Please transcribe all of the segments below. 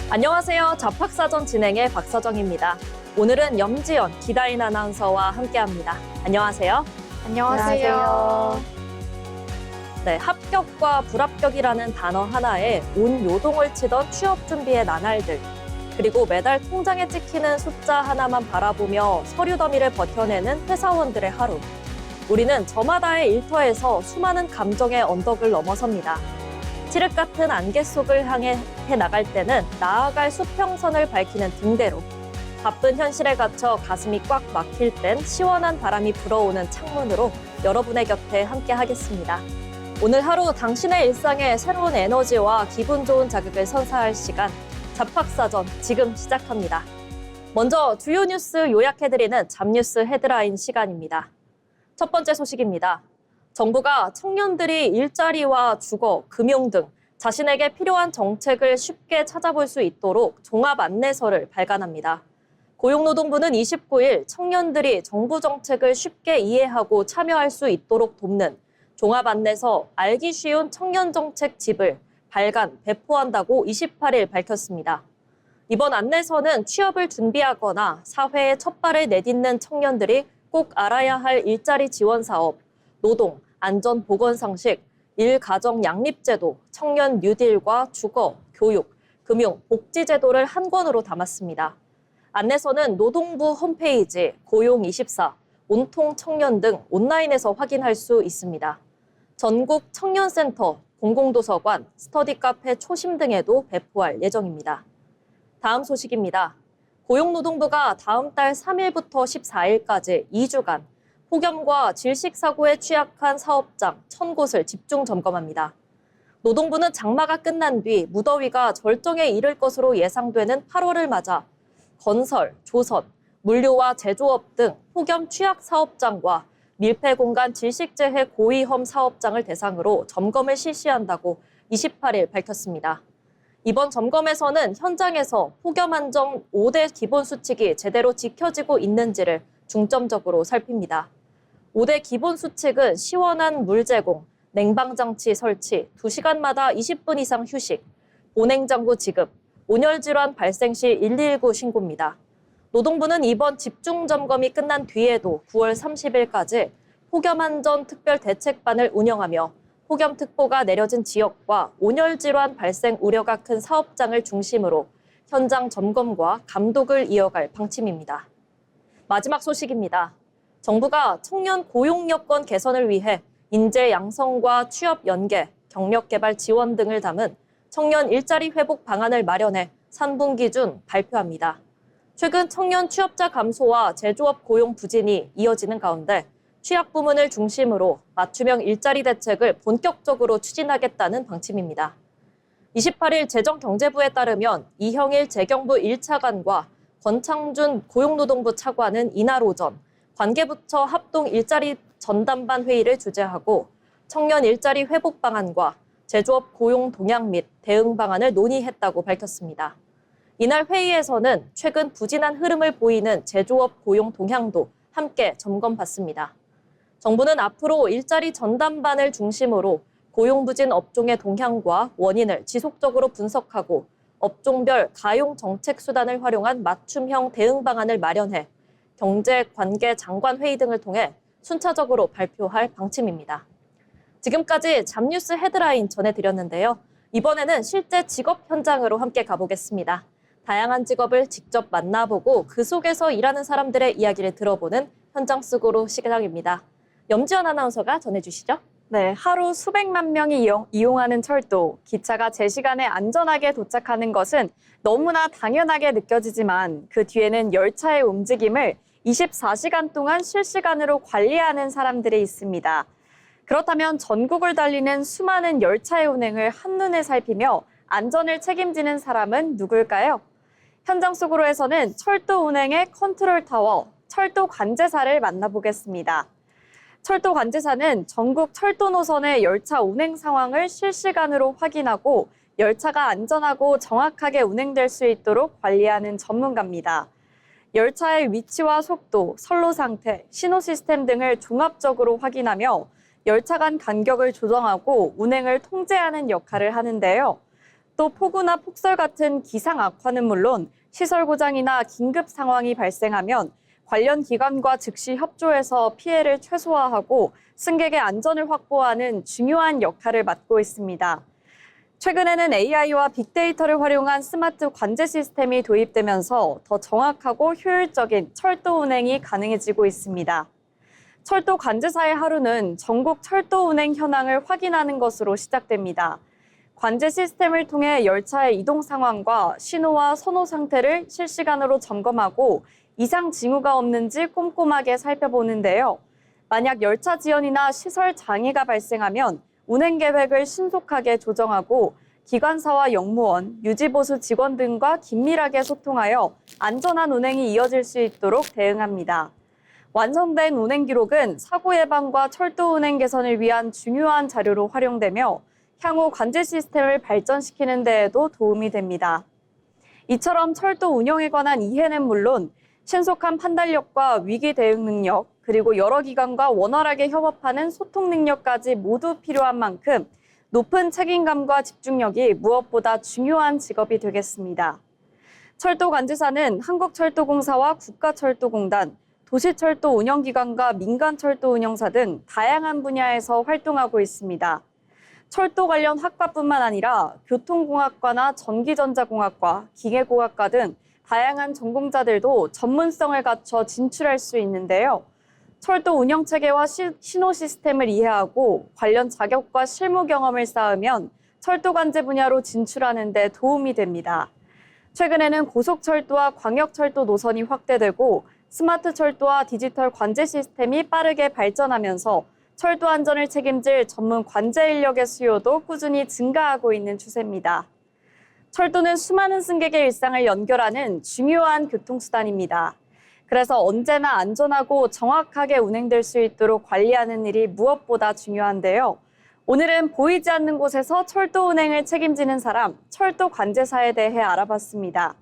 안녕하세요. 잡학사전 진행의 박서정입니다. 오늘은 염지연, 기다린 아나운서와 함께합니다. 안녕하세요. 안녕하세요. 네, 합격과 불합격이라는 단어 하나에 온 요동을 치던 취업 준비의 나날들, 그리고 매달 통장에 찍히는 숫자 하나만 바라보며 서류 더미를 버텨내는 회사원들의 하루. 우리는 저마다의 일터에서 수많은 감정의 언덕을 넘어섭니다. 칠흑 같은 안개 속을 향해 나갈 때는 나아갈 수평선을 밝히는 등대로, 바쁜 현실에 갇혀 가슴이 꽉 막힐 땐 시원한 바람이 불어오는 창문으로 여러분의 곁에 함께 하겠습니다. 오늘 하루 당신의 일상에 새로운 에너지와 기분 좋은 자극을 선사할 시간, 잡학사전 지금 시작합니다. 먼저 주요 뉴스 요약해드리는 잡뉴스 헤드라인 시간입니다. 첫 번째 소식입니다. 정부가 청년들이 일자리와 주거, 금융 등 자신에게 필요한 정책을 쉽게 찾아볼 수 있도록 종합 안내서를 발간합니다. 고용노동부는 29일 청년들이 정부 정책을 쉽게 이해하고 참여할 수 있도록 돕는 종합 안내서 알기 쉬운 청년 정책 집을 발간, 배포한다고 28일 밝혔습니다. 이번 안내서는 취업을 준비하거나 사회에 첫 발을 내딛는 청년들이 꼭 알아야 할 일자리 지원 사업, 노동, 안전 보건 상식, 일가정 양립제도, 청년 뉴딜과 주거, 교육, 금융, 복지 제도를 한 권으로 담았습니다. 안내서는 노동부 홈페이지, 고용24, 온통 청년 등 온라인에서 확인할 수 있습니다. 전국 청년센터, 공공도서관, 스터디 카페 초심 등에도 배포할 예정입니다. 다음 소식입니다. 고용노동부가 다음 달 3일부터 14일까지 2주간 폭염과 질식사고에 취약한 사업장 1000곳을 집중 점검합니다. 노동부는 장마가 끝난 뒤 무더위가 절정에 이를 것으로 예상되는 8월을 맞아 건설, 조선, 물류와 제조업 등 폭염 취약 사업장과 밀폐공간 질식재해 고위험 사업장을 대상으로 점검을 실시한다고 28일 밝혔습니다. 이번 점검에서는 현장에서 폭염 안전 5대 기본 수칙이 제대로 지켜지고 있는지를 중점적으로 살핍니다. 5대 기본 수칙은 시원한 물 제공, 냉방장치 설치, 2시간마다 20분 이상 휴식, 보냉장구 지급, 온열 질환 발생 시 119 신고입니다. 노동부는 이번 집중 점검이 끝난 뒤에도 9월 30일까지 폭염안전 특별대책반을 운영하며 폭염특보가 내려진 지역과 온열 질환 발생 우려가 큰 사업장을 중심으로 현장 점검과 감독을 이어갈 방침입니다. 마지막 소식입니다. 정부가 청년 고용 여건 개선을 위해 인재 양성과 취업 연계, 경력 개발 지원 등을 담은 청년 일자리 회복 방안을 마련해 3분기 중 발표합니다. 최근 청년 취업자 감소와 제조업 고용 부진이 이어지는 가운데 취약 부문을 중심으로 맞춤형 일자리 대책을 본격적으로 추진하겠다는 방침입니다. 28일 재정경제부에 따르면 이형일 재경부 1차관과 권창준 고용노동부 차관은 이날 오전 관계부처 합동 일자리 전담반 회의를 주재하고 청년 일자리 회복 방안과 제조업 고용 동향 및 대응 방안을 논의했다고 밝혔습니다. 이날 회의에서는 최근 부진한 흐름을 보이는 제조업 고용 동향도 함께 점검받습니다. 정부는 앞으로 일자리 전담반을 중심으로 고용 부진 업종의 동향과 원인을 지속적으로 분석하고 업종별 가용 정책 수단을 활용한 맞춤형 대응 방안을 마련해 경제관계 장관 회의 등을 통해 순차적으로 발표할 방침입니다. 지금까지 잡뉴스 헤드라인 전해드렸는데요. 이번에는 실제 직업 현장으로 함께 가보겠습니다. 다양한 직업을 직접 만나보고 그 속에서 일하는 사람들의 이야기를 들어보는 현장 속으로 시간입니다. 염지연 아나운서가 전해주시죠. 네, 하루 수백만 명이 이용하는 철도, 기차가 제 시간에 안전하게 도착하는 것은 너무나 당연하게 느껴지지만 그 뒤에는 열차의 움직임을 24시간 동안 실시간으로 관리하는 사람들이 있습니다. 그렇다면 전국을 달리는 수많은 열차의 운행을 한눈에 살피며 안전을 책임지는 사람은 누굴까요? 현장 속으로에서는 철도 운행의 컨트롤타워, 철도 관제사를 만나보겠습니다. 철도 관제사는 전국 철도 노선의 열차 운행 상황을 실시간으로 확인하고 열차가 안전하고 정확하게 운행될 수 있도록 관리하는 전문가입니다. 열차의 위치와 속도, 선로 상태, 신호 시스템 등을 종합적으로 확인하며 열차 간 간격을 조정하고 운행을 통제하는 역할을 하는데요. 또 폭우나 폭설 같은 기상 악화는 물론 시설 고장이나 긴급 상황이 발생하면 관련 기관과 즉시 협조해서 피해를 최소화하고 승객의 안전을 확보하는 중요한 역할을 맡고 있습니다. 최근에는 AI와 빅데이터를 활용한 스마트 관제 시스템이 도입되면서 더 정확하고 효율적인 철도 운행이 가능해지고 있습니다. 철도 관제사의 하루는 전국 철도 운행 현황을 확인하는 것으로 시작됩니다. 관제 시스템을 통해 열차의 이동 상황과 신호와 선호 상태를 실시간으로 점검하고 이상 징후가 없는지 꼼꼼하게 살펴보는데요. 만약 열차 지연이나 시설 장애가 발생하면 운행 계획을 신속하게 조정하고 기관사와 역무원, 유지보수 직원 등과 긴밀하게 소통하여 안전한 운행이 이어질 수 있도록 대응합니다. 완성된 운행 기록은 사고 예방과 철도 운행 개선을 위한 중요한 자료로 활용되며 향후 관제 시스템을 발전시키는 데에도 도움이 됩니다. 이처럼 철도 운영에 관한 이해는 물론 신속한 판단력과 위기 대응 능력, 그리고 여러 기관과 원활하게 협업하는 소통 능력까지 모두 필요한 만큼 높은 책임감과 집중력이 무엇보다 중요한 직업이 되겠습니다. 철도관제사는 한국철도공사와 국가철도공단, 도시철도 운영기관과 민간철도 운영사 등 다양한 분야에서 활동하고 있습니다. 철도 관련 학과뿐만 아니라 교통공학과나 전기전자공학과, 기계공학과 등 다양한 전공자들도 전문성을 갖춰 진출할 수 있는데요. 철도 운영 체계와 신호 시스템을 이해하고 관련 자격과 실무 경험을 쌓으면 철도 관제 분야로 진출하는 데 도움이 됩니다. 최근에는 고속철도와 광역철도 노선이 확대되고 스마트 철도와 디지털 관제 시스템이 빠르게 발전하면서 철도 안전을 책임질 전문 관제 인력의 수요도 꾸준히 증가하고 있는 추세입니다. 철도는 수많은 승객의 일상을 연결하는 중요한 교통수단입니다. 그래서 언제나 안전하고 정확하게 운행될 수 있도록 관리하는 일이 무엇보다 중요한데요. 오늘은 보이지 않는 곳에서 철도 운행을 책임지는 사람, 철도 관제사에 대해 알아봤습니다.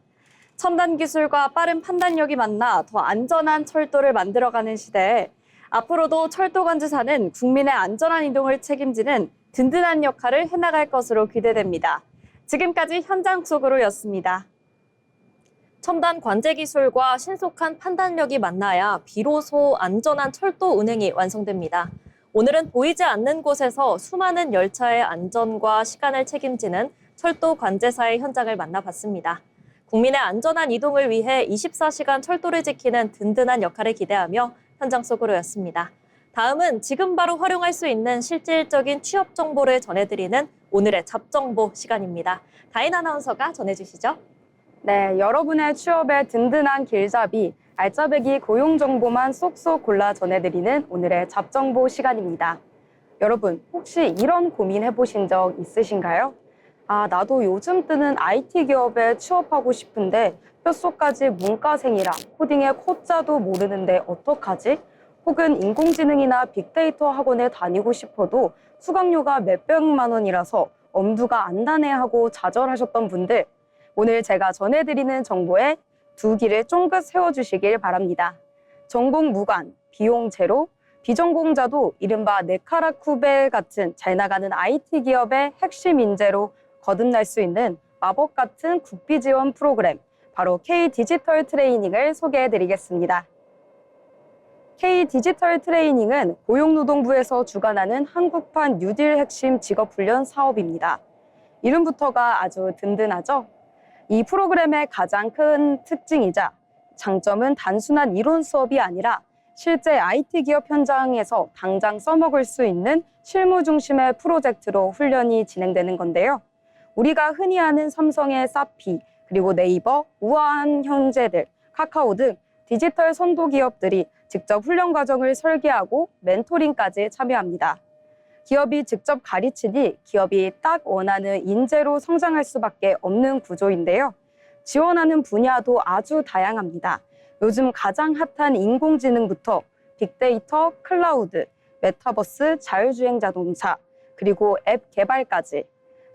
첨단 기술과 빠른 판단력이 만나 더 안전한 철도를 만들어가는 시대에 앞으로도 철도 관제사는 국민의 안전한 이동을 책임지는 든든한 역할을 해나갈 것으로 기대됩니다. 지금까지 현장 속으로였습니다. 첨단 관제 기술과 신속한 판단력이 만나야 비로소 안전한 철도 운행이 완성됩니다. 오늘은 보이지 않는 곳에서 수많은 열차의 안전과 시간을 책임지는 철도 관제사의 현장을 만나봤습니다. 국민의 안전한 이동을 위해 24시간 철도를 지키는 든든한 역할을 기대하며 현장 속으로였습니다. 다음은 지금 바로 활용할 수 있는 실질적인 취업 정보를 전해드리는 오늘의 잡정보 시간입니다. 다인 아나운서가 전해주시죠. 네, 여러분의 취업에 든든한 길잡이, 알짜배기 고용 정보만 쏙쏙 골라 전해드리는 오늘의 잡정보 시간입니다. 여러분, 혹시 이런 고민 해보신 적 있으신가요? 아, 나도 요즘 뜨는 IT 기업에 취업하고 싶은데 뼛속까지 문과생이라 코딩의 코자도 모르는데 어떡하지? 혹은 인공지능이나 빅데이터 학원에 다니고 싶어도 수강료가 몇백만 원이라서 엄두가 안 나네 하고 좌절하셨던 분들, 오늘 제가 전해드리는 정보에 두 길을 쫑긋 세워주시길 바랍니다. 전공 무관, 비용 제로, 비전공자도 이른바 네카라 쿠베 같은 잘 나가는 IT 기업의 핵심 인재로 거듭날 수 있는 마법 같은 국비 지원 프로그램, 바로 K 디지털 트레이닝을 소개해드리겠습니다. K 디지털 트레이닝은 고용노동부에서 주관하는 한국판 뉴딜 핵심 직업훈련 사업입니다. 이름부터가 아주 든든하죠? 이 프로그램의 가장 큰 특징이자 장점은 단순한 이론 수업이 아니라 실제 IT 기업 현장에서 당장 써먹을 수 있는 실무 중심의 프로젝트로 훈련이 진행되는 건데요. 우리가 흔히 아는 삼성의 사피, 그리고 네이버, 우아한 형제들, 카카오 등 디지털 선도 기업들이 직접 훈련 과정을 설계하고 멘토링까지 참여합니다. 기업이 직접 가르치니 기업이 딱 원하는 인재로 성장할 수밖에 없는 구조인데요. 지원하는 분야도 아주 다양합니다. 요즘 가장 핫한 인공지능부터 빅데이터, 클라우드, 메타버스, 자율주행 자동차, 그리고 앱 개발까지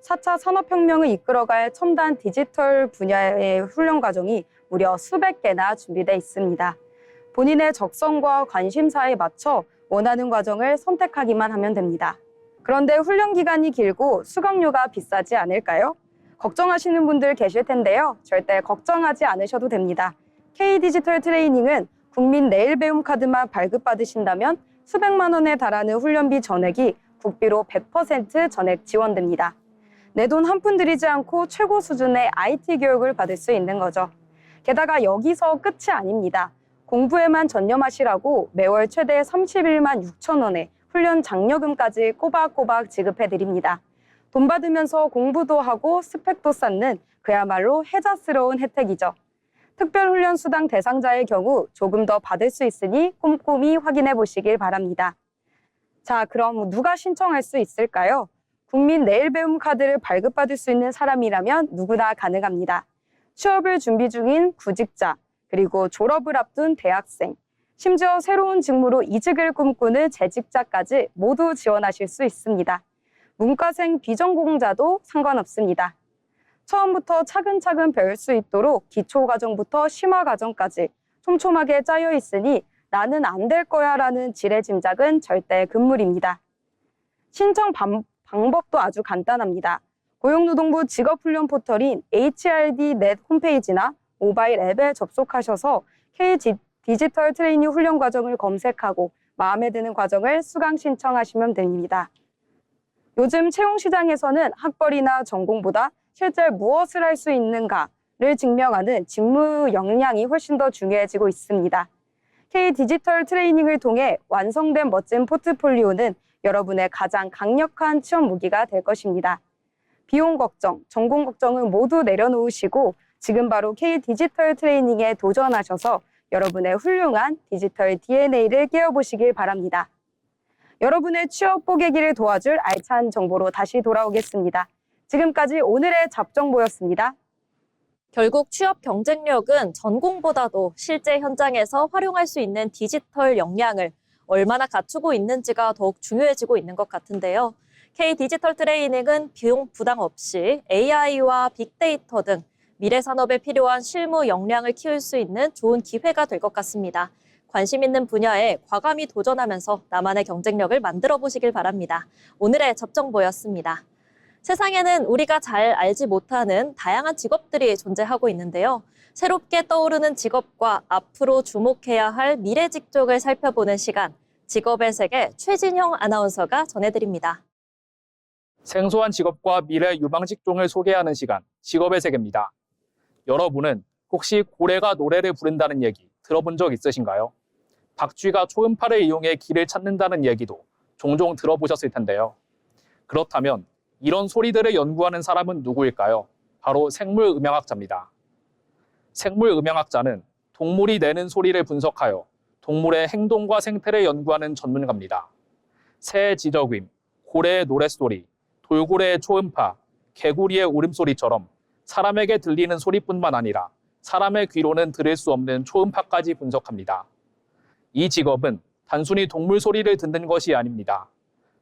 4차 산업혁명을 이끌어갈 첨단 디지털 분야의 훈련 과정이 무려 수백 개나 준비되어 있습니다. 본인의 적성과 관심사에 맞춰 원하는 과정을 선택하기만 하면 됩니다. 그런데 훈련 기간이 길고 수강료가 비싸지 않을까요? 걱정하시는 분들 계실 텐데요. 절대 걱정하지 않으셔도 됩니다. K디지털 트레이닝은 국민 내일 배움 카드만 발급받으신다면 수백만 원에 달하는 훈련비 전액이 국비로 100% 전액 지원됩니다. 내 돈 한 푼 들이지 않고 최고 수준의 IT 교육을 받을 수 있는 거죠. 게다가 여기서 끝이 아닙니다. 공부에만 전념하시라고 매월 최대 31만 6천 원의 훈련 장려금까지 꼬박꼬박 지급해드립니다. 돈 받으면서 공부도 하고 스펙도 쌓는 그야말로 혜자스러운 혜택이죠. 특별훈련수당 대상자의 경우 조금 더 받을 수 있으니 꼼꼼히 확인해 보시길 바랍니다. 자, 그럼 누가 신청할 수 있을까요? 국민 내일 배움 카드를 발급받을 수 있는 사람이라면 누구나 가능합니다. 취업을 준비 중인 구직자, 그리고 졸업을 앞둔 대학생, 심지어 새로운 직무로 이직을 꿈꾸는 재직자까지 모두 지원하실 수 있습니다. 문과생 비전공자도 상관없습니다. 처음부터 차근차근 배울 수 있도록 기초과정부터 심화과정까지 촘촘하게 짜여 있으니 나는 안 될 거야 라는 지레짐작은 절대 금물입니다. 신청 방법도 아주 간단합니다. 고용노동부 직업훈련 포털인 HRD.net 홈페이지나 모바일 앱에 접속하셔서 K디지털 트레이닝 훈련 과정을 검색하고 마음에 드는 과정을 수강 신청하시면 됩니다. 요즘 채용 시장에서는 학벌이나 전공보다 실제 무엇을 할 수 있는가를 증명하는 직무 역량이 훨씬 더 중요해지고 있습니다. K디지털 트레이닝을 통해 완성된 멋진 포트폴리오는 여러분의 가장 강력한 취업 무기가 될 것입니다. 비용 걱정, 전공 걱정은 모두 내려놓으시고 지금 바로 K디지털 트레이닝에 도전하셔서 여러분의 훌륭한 디지털 DNA를 깨워보시길 바랍니다. 여러분의 취업 뽀개기를 도와줄 알찬 정보로 다시 돌아오겠습니다. 지금까지 오늘의 잡정보였습니다. 결국 취업 경쟁력은 전공보다도 실제 현장에서 활용할 수 있는 디지털 역량을 얼마나 갖추고 있는지가 더욱 중요해지고 있는 것 같은데요. K디지털 트레이닝은 비용 부담 없이 AI와 빅데이터 등 미래 산업에 필요한 실무 역량을 키울 수 있는 좋은 기회가 될 것 같습니다. 관심 있는 분야에 과감히 도전하면서 나만의 경쟁력을 만들어 보시길 바랍니다. 오늘의 잡정보였습니다. 세상에는 우리가 잘 알지 못하는 다양한 직업들이 존재하고 있는데요. 새롭게 떠오르는 직업과 앞으로 주목해야 할 미래 직종을 살펴보는 시간, 직업의 세계 최진형 아나운서가 전해드립니다. 생소한 직업과 미래 유망 직종을 소개하는 시간, 직업의 세계입니다. 여러분은 혹시 고래가 노래를 부른다는 얘기 들어본 적 있으신가요? 박쥐가 초음파를 이용해 길을 찾는다는 얘기도 종종 들어보셨을 텐데요. 그렇다면 이런 소리들을 연구하는 사람은 누구일까요? 바로 생물음향학자입니다. 생물음향학자는 동물이 내는 소리를 분석하여 동물의 행동과 생태를 연구하는 전문가입니다. 새의 지저귀, 고래의 노랫소리, 돌고래의 초음파, 개구리의 울음소리처럼 사람에게 들리는 소리뿐만 아니라 사람의 귀로는 들을 수 없는 초음파까지 분석합니다. 이 직업은 단순히 동물 소리를 듣는 것이 아닙니다.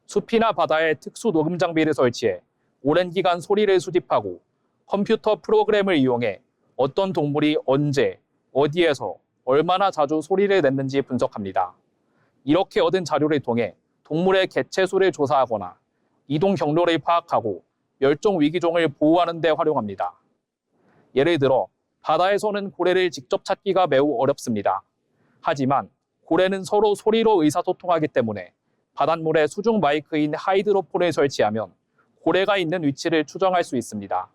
숲이나 바다에 특수 녹음 장비를 설치해 오랜 기간 소리를 수집하고 컴퓨터 프로그램을 이용해 어떤 동물이 언제, 어디에서, 얼마나 자주 소리를 냈는지 분석합니다. 이렇게 얻은 자료를 통해 동물의 개체수를 조사하거나 이동 경로를 파악하고 멸종 위기종을 보호하는 데 활용합니다. 예를 들어 바다에서는 고래를 직접 찾기가 매우 어렵습니다. 하지만 고래는 서로 소리로 의사소통하기 때문에 바닷물에 수중 마이크인 하이드로폰을 설치하면 고래가 있는 위치를 추정할 수 있습니다.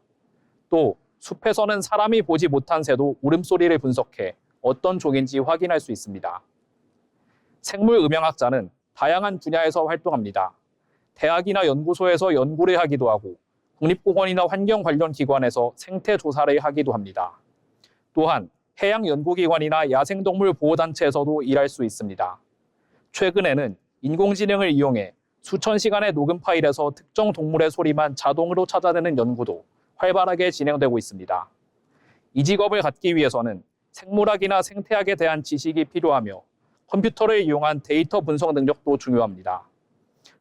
또 숲에서는 사람이 보지 못한 새도 울음소리를 분석해 어떤 종인지 확인할 수 있습니다. 생물음향학자는 다양한 분야에서 활동합니다. 대학이나 연구소에서 연구를 하기도 하고 국립공원이나 환경 관련 기관에서 생태 조사를 하기도 합니다. 또한 해양연구기관이나 야생동물 보호단체에서도 일할 수 있습니다. 최근에는 인공지능을 이용해 수천 시간의 녹음 파일에서 특정 동물의 소리만 자동으로 찾아내는 연구도 활발하게 진행되고 있습니다. 이 직업을 갖기 위해서는 생물학이나 생태학에 대한 지식이 필요하며 컴퓨터를 이용한 데이터 분석 능력도 중요합니다.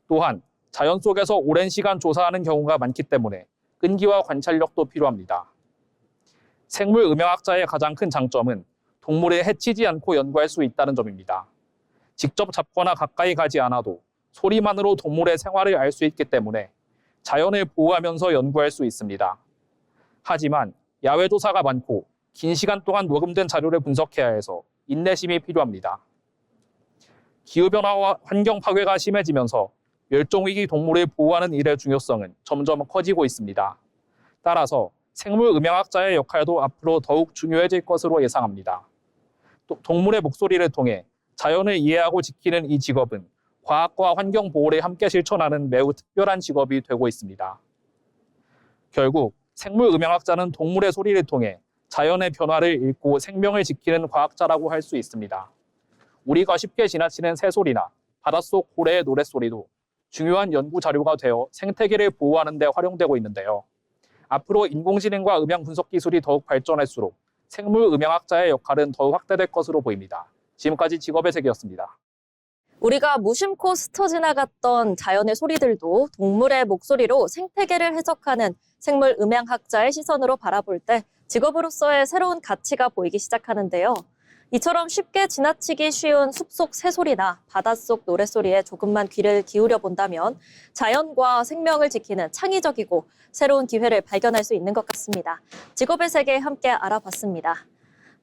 또한 자연 속에서 오랜 시간 조사하는 경우가 많기 때문에 끈기와 관찰력도 필요합니다. 생물음향학자의 가장 큰 장점은 동물을 해치지 않고 연구할 수 있다는 점입니다. 직접 잡거나 가까이 가지 않아도 소리만으로 동물의 생활을 알 수 있기 때문에 자연을 보호하면서 연구할 수 있습니다. 하지만 야외 조사가 많고 긴 시간 동안 녹음된 자료를 분석해야 해서 인내심이 필요합니다. 기후변화와 환경 파괴가 심해지면서 멸종위기 동물을 보호하는 일의 중요성은 점점 커지고 있습니다. 따라서 생물음향학자의 역할도 앞으로 더욱 중요해질 것으로 예상합니다. 또 동물의 목소리를 통해 자연을 이해하고 지키는 이 직업은 과학과 환경 보호를 함께 실천하는 매우 특별한 직업이 되고 있습니다. 결국 생물음향학자는 동물의 소리를 통해 자연의 변화를 읽고 생명을 지키는 과학자라고 할 수 있습니다. 우리가 쉽게 지나치는 새소리나 바닷속 고래의 노랫소리도 중요한 연구 자료가 되어 생태계를 보호하는 데 활용되고 있는데요. 앞으로 인공지능과 음향 분석 기술이 더욱 발전할수록 생물음향학자의 역할은 더욱 확대될 것으로 보입니다. 지금까지 직업의 세계였습니다. 우리가 무심코 스쳐 지나갔던 자연의 소리들도 동물의 목소리로 생태계를 해석하는 생물음향학자의 시선으로 바라볼 때 직업으로서의 새로운 가치가 보이기 시작하는데요. 이처럼 쉽게 지나치기 쉬운 숲속 새소리나 바닷속 노랫소리에 조금만 귀를 기울여 본다면 자연과 생명을 지키는 창의적이고 새로운 기회를 발견할 수 있는 것 같습니다. 직업의 세계 함께 알아봤습니다.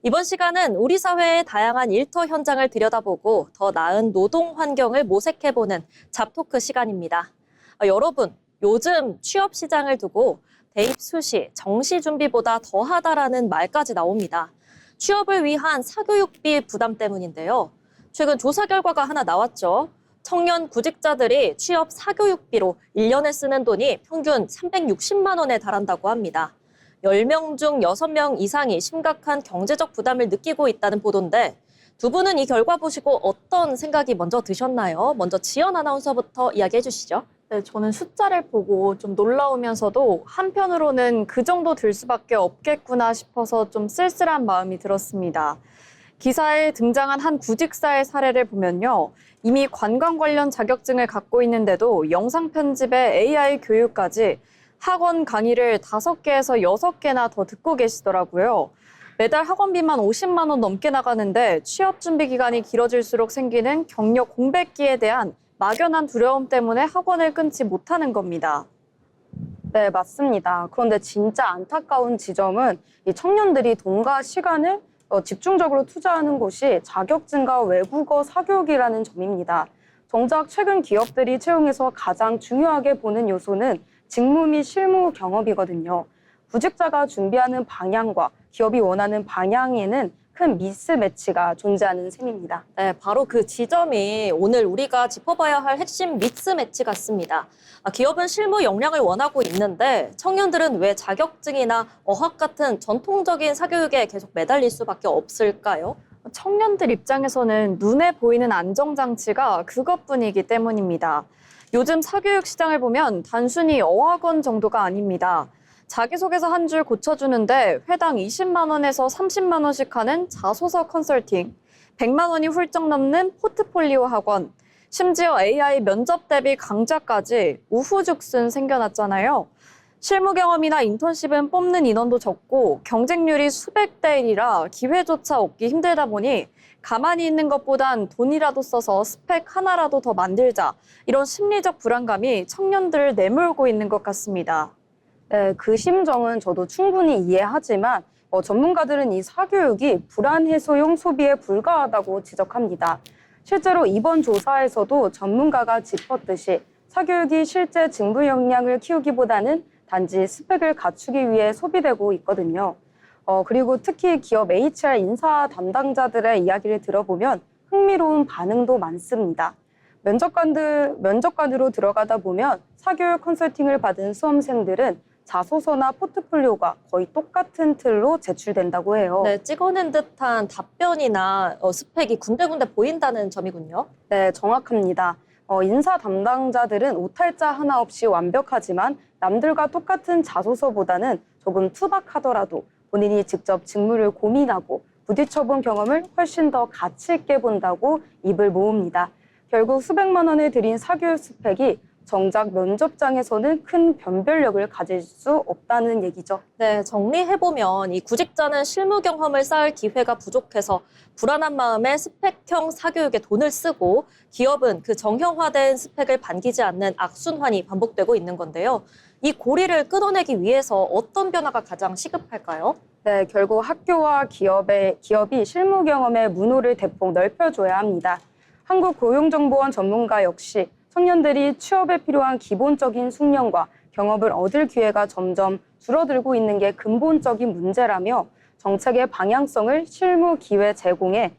이번 시간은 우리 사회의 다양한 일터 현장을 들여다보고 더 나은 노동 환경을 모색해보는 잡토크 시간입니다. 여러분, 요즘 취업 시장을 두고 대입 수시, 정시 준비보다 더하다라는 말까지 나옵니다. 취업을 위한 사교육비 부담 때문인데요. 최근 조사 결과가 하나 나왔죠. 청년 구직자들이 취업 사교육비로 1년에 쓰는 돈이 평균 360만 원에 달한다고 합니다. 10명 중 6명 이상이 심각한 경제적 부담을 느끼고 있다는 보도인데 두 분은 이 결과 보시고 어떤 생각이 먼저 드셨나요? 먼저 지연 아나운서부터 이야기해 주시죠. 네, 저는 숫자를 보고 좀 놀라우면서도 한편으로는 그 정도 들 수밖에 없겠구나 싶어서 좀 쓸쓸한 마음이 들었습니다. 기사에 등장한 한 구직사의 사례를 보면요. 이미 관광 관련 자격증을 갖고 있는데도 영상 편집에 AI 교육까지 학원 강의를 5개에서 6개나 더 듣고 계시더라고요. 매달 학원비만 50만 원 넘게 나가는데 취업 준비 기간이 길어질수록 생기는 경력 공백기에 대한 막연한 두려움 때문에 학원을 끊지 못하는 겁니다. 네, 맞습니다. 그런데 진짜 안타까운 지점은 이 청년들이 돈과 시간을 집중적으로 투자하는 곳이 자격증과 외국어 사교육이라는 점입니다. 정작 최근 기업들이 채용에서 가장 중요하게 보는 요소는 직무 및 실무 경험이거든요. 구직자가 준비하는 방향과 기업이 원하는 방향에는 큰 미스매치가 존재하는 셈입니다. 네, 바로 그 지점이 오늘 우리가 짚어봐야 할 핵심 미스매치 같습니다. 기업은 실무 역량을 원하고 있는데 청년들은 왜 자격증이나 어학 같은 전통적인 사교육에 계속 매달릴 수밖에 없을까요? 청년들 입장에서는 눈에 보이는 안정장치가 그것뿐이기 때문입니다. 요즘 사교육 시장을 보면 단순히 어학원 정도가 아닙니다. 자기소개서 한 줄 고쳐주는데 회당 20만 원에서 30만 원씩 하는 자소서 컨설팅, 100만 원이 훌쩍 넘는 포트폴리오 학원, 심지어 AI 면접 대비 강좌까지 우후죽순 생겨났잖아요. 실무 경험이나 인턴십은 뽑는 인원도 적고 경쟁률이 수백 대 1이라 기회조차 얻기 힘들다 보니 가만히 있는 것보단 돈이라도 써서 스펙 하나라도 더 만들자, 이런 심리적 불안감이 청년들을 내몰고 있는 것 같습니다. 네, 그 심정은 저도 충분히 이해하지만 전문가들은 이 사교육이 불안 해소용 소비에 불과하다고 지적합니다. 실제로 이번 조사에서도 전문가가 짚었듯이 사교육이 실제 직무 역량을 키우기보다는 단지 스펙을 갖추기 위해 소비되고 있거든요. 그리고 특히 기업 HR 인사 담당자들의 이야기를 들어보면 흥미로운 반응도 많습니다. 면접관으로 들어가다 보면 사교육 컨설팅을 받은 수험생들은 자소서나 포트폴리오가 거의 똑같은 틀로 제출된다고 해요. 네, 찍어낸 듯한 답변이나 스펙이 군데군데 보인다는 점이군요. 네, 정확합니다. 인사 담당자들은 오탈자 하나 없이 완벽하지만 남들과 똑같은 자소서보다는 조금 투박하더라도 본인이 직접 직무를 고민하고 부딪혀본 경험을 훨씬 더 가치 있게 본다고 입을 모읍니다. 결국 수백만 원을 들인 사교육 스펙이 정작 면접장에서는 큰 변별력을 가질 수 없다는 얘기죠. 네, 정리해보면 이 구직자는 실무 경험을 쌓을 기회가 부족해서 불안한 마음에 스펙형 사교육에 돈을 쓰고 기업은 그 정형화된 스펙을 반기지 않는 악순환이 반복되고 있는 건데요. 이 고리를 끊어내기 위해서 어떤 변화가 가장 시급할까요? 네, 결국 학교와 기업이 실무 경험의 문호를 대폭 넓혀줘야 합니다. 한국고용정보원 전문가 역시 청년들이 취업에 필요한 기본적인 숙련과 경험을 얻을 기회가 점점 줄어들고 있는 게 근본적인 문제라며 정책의 방향성을 실무 기회 제공에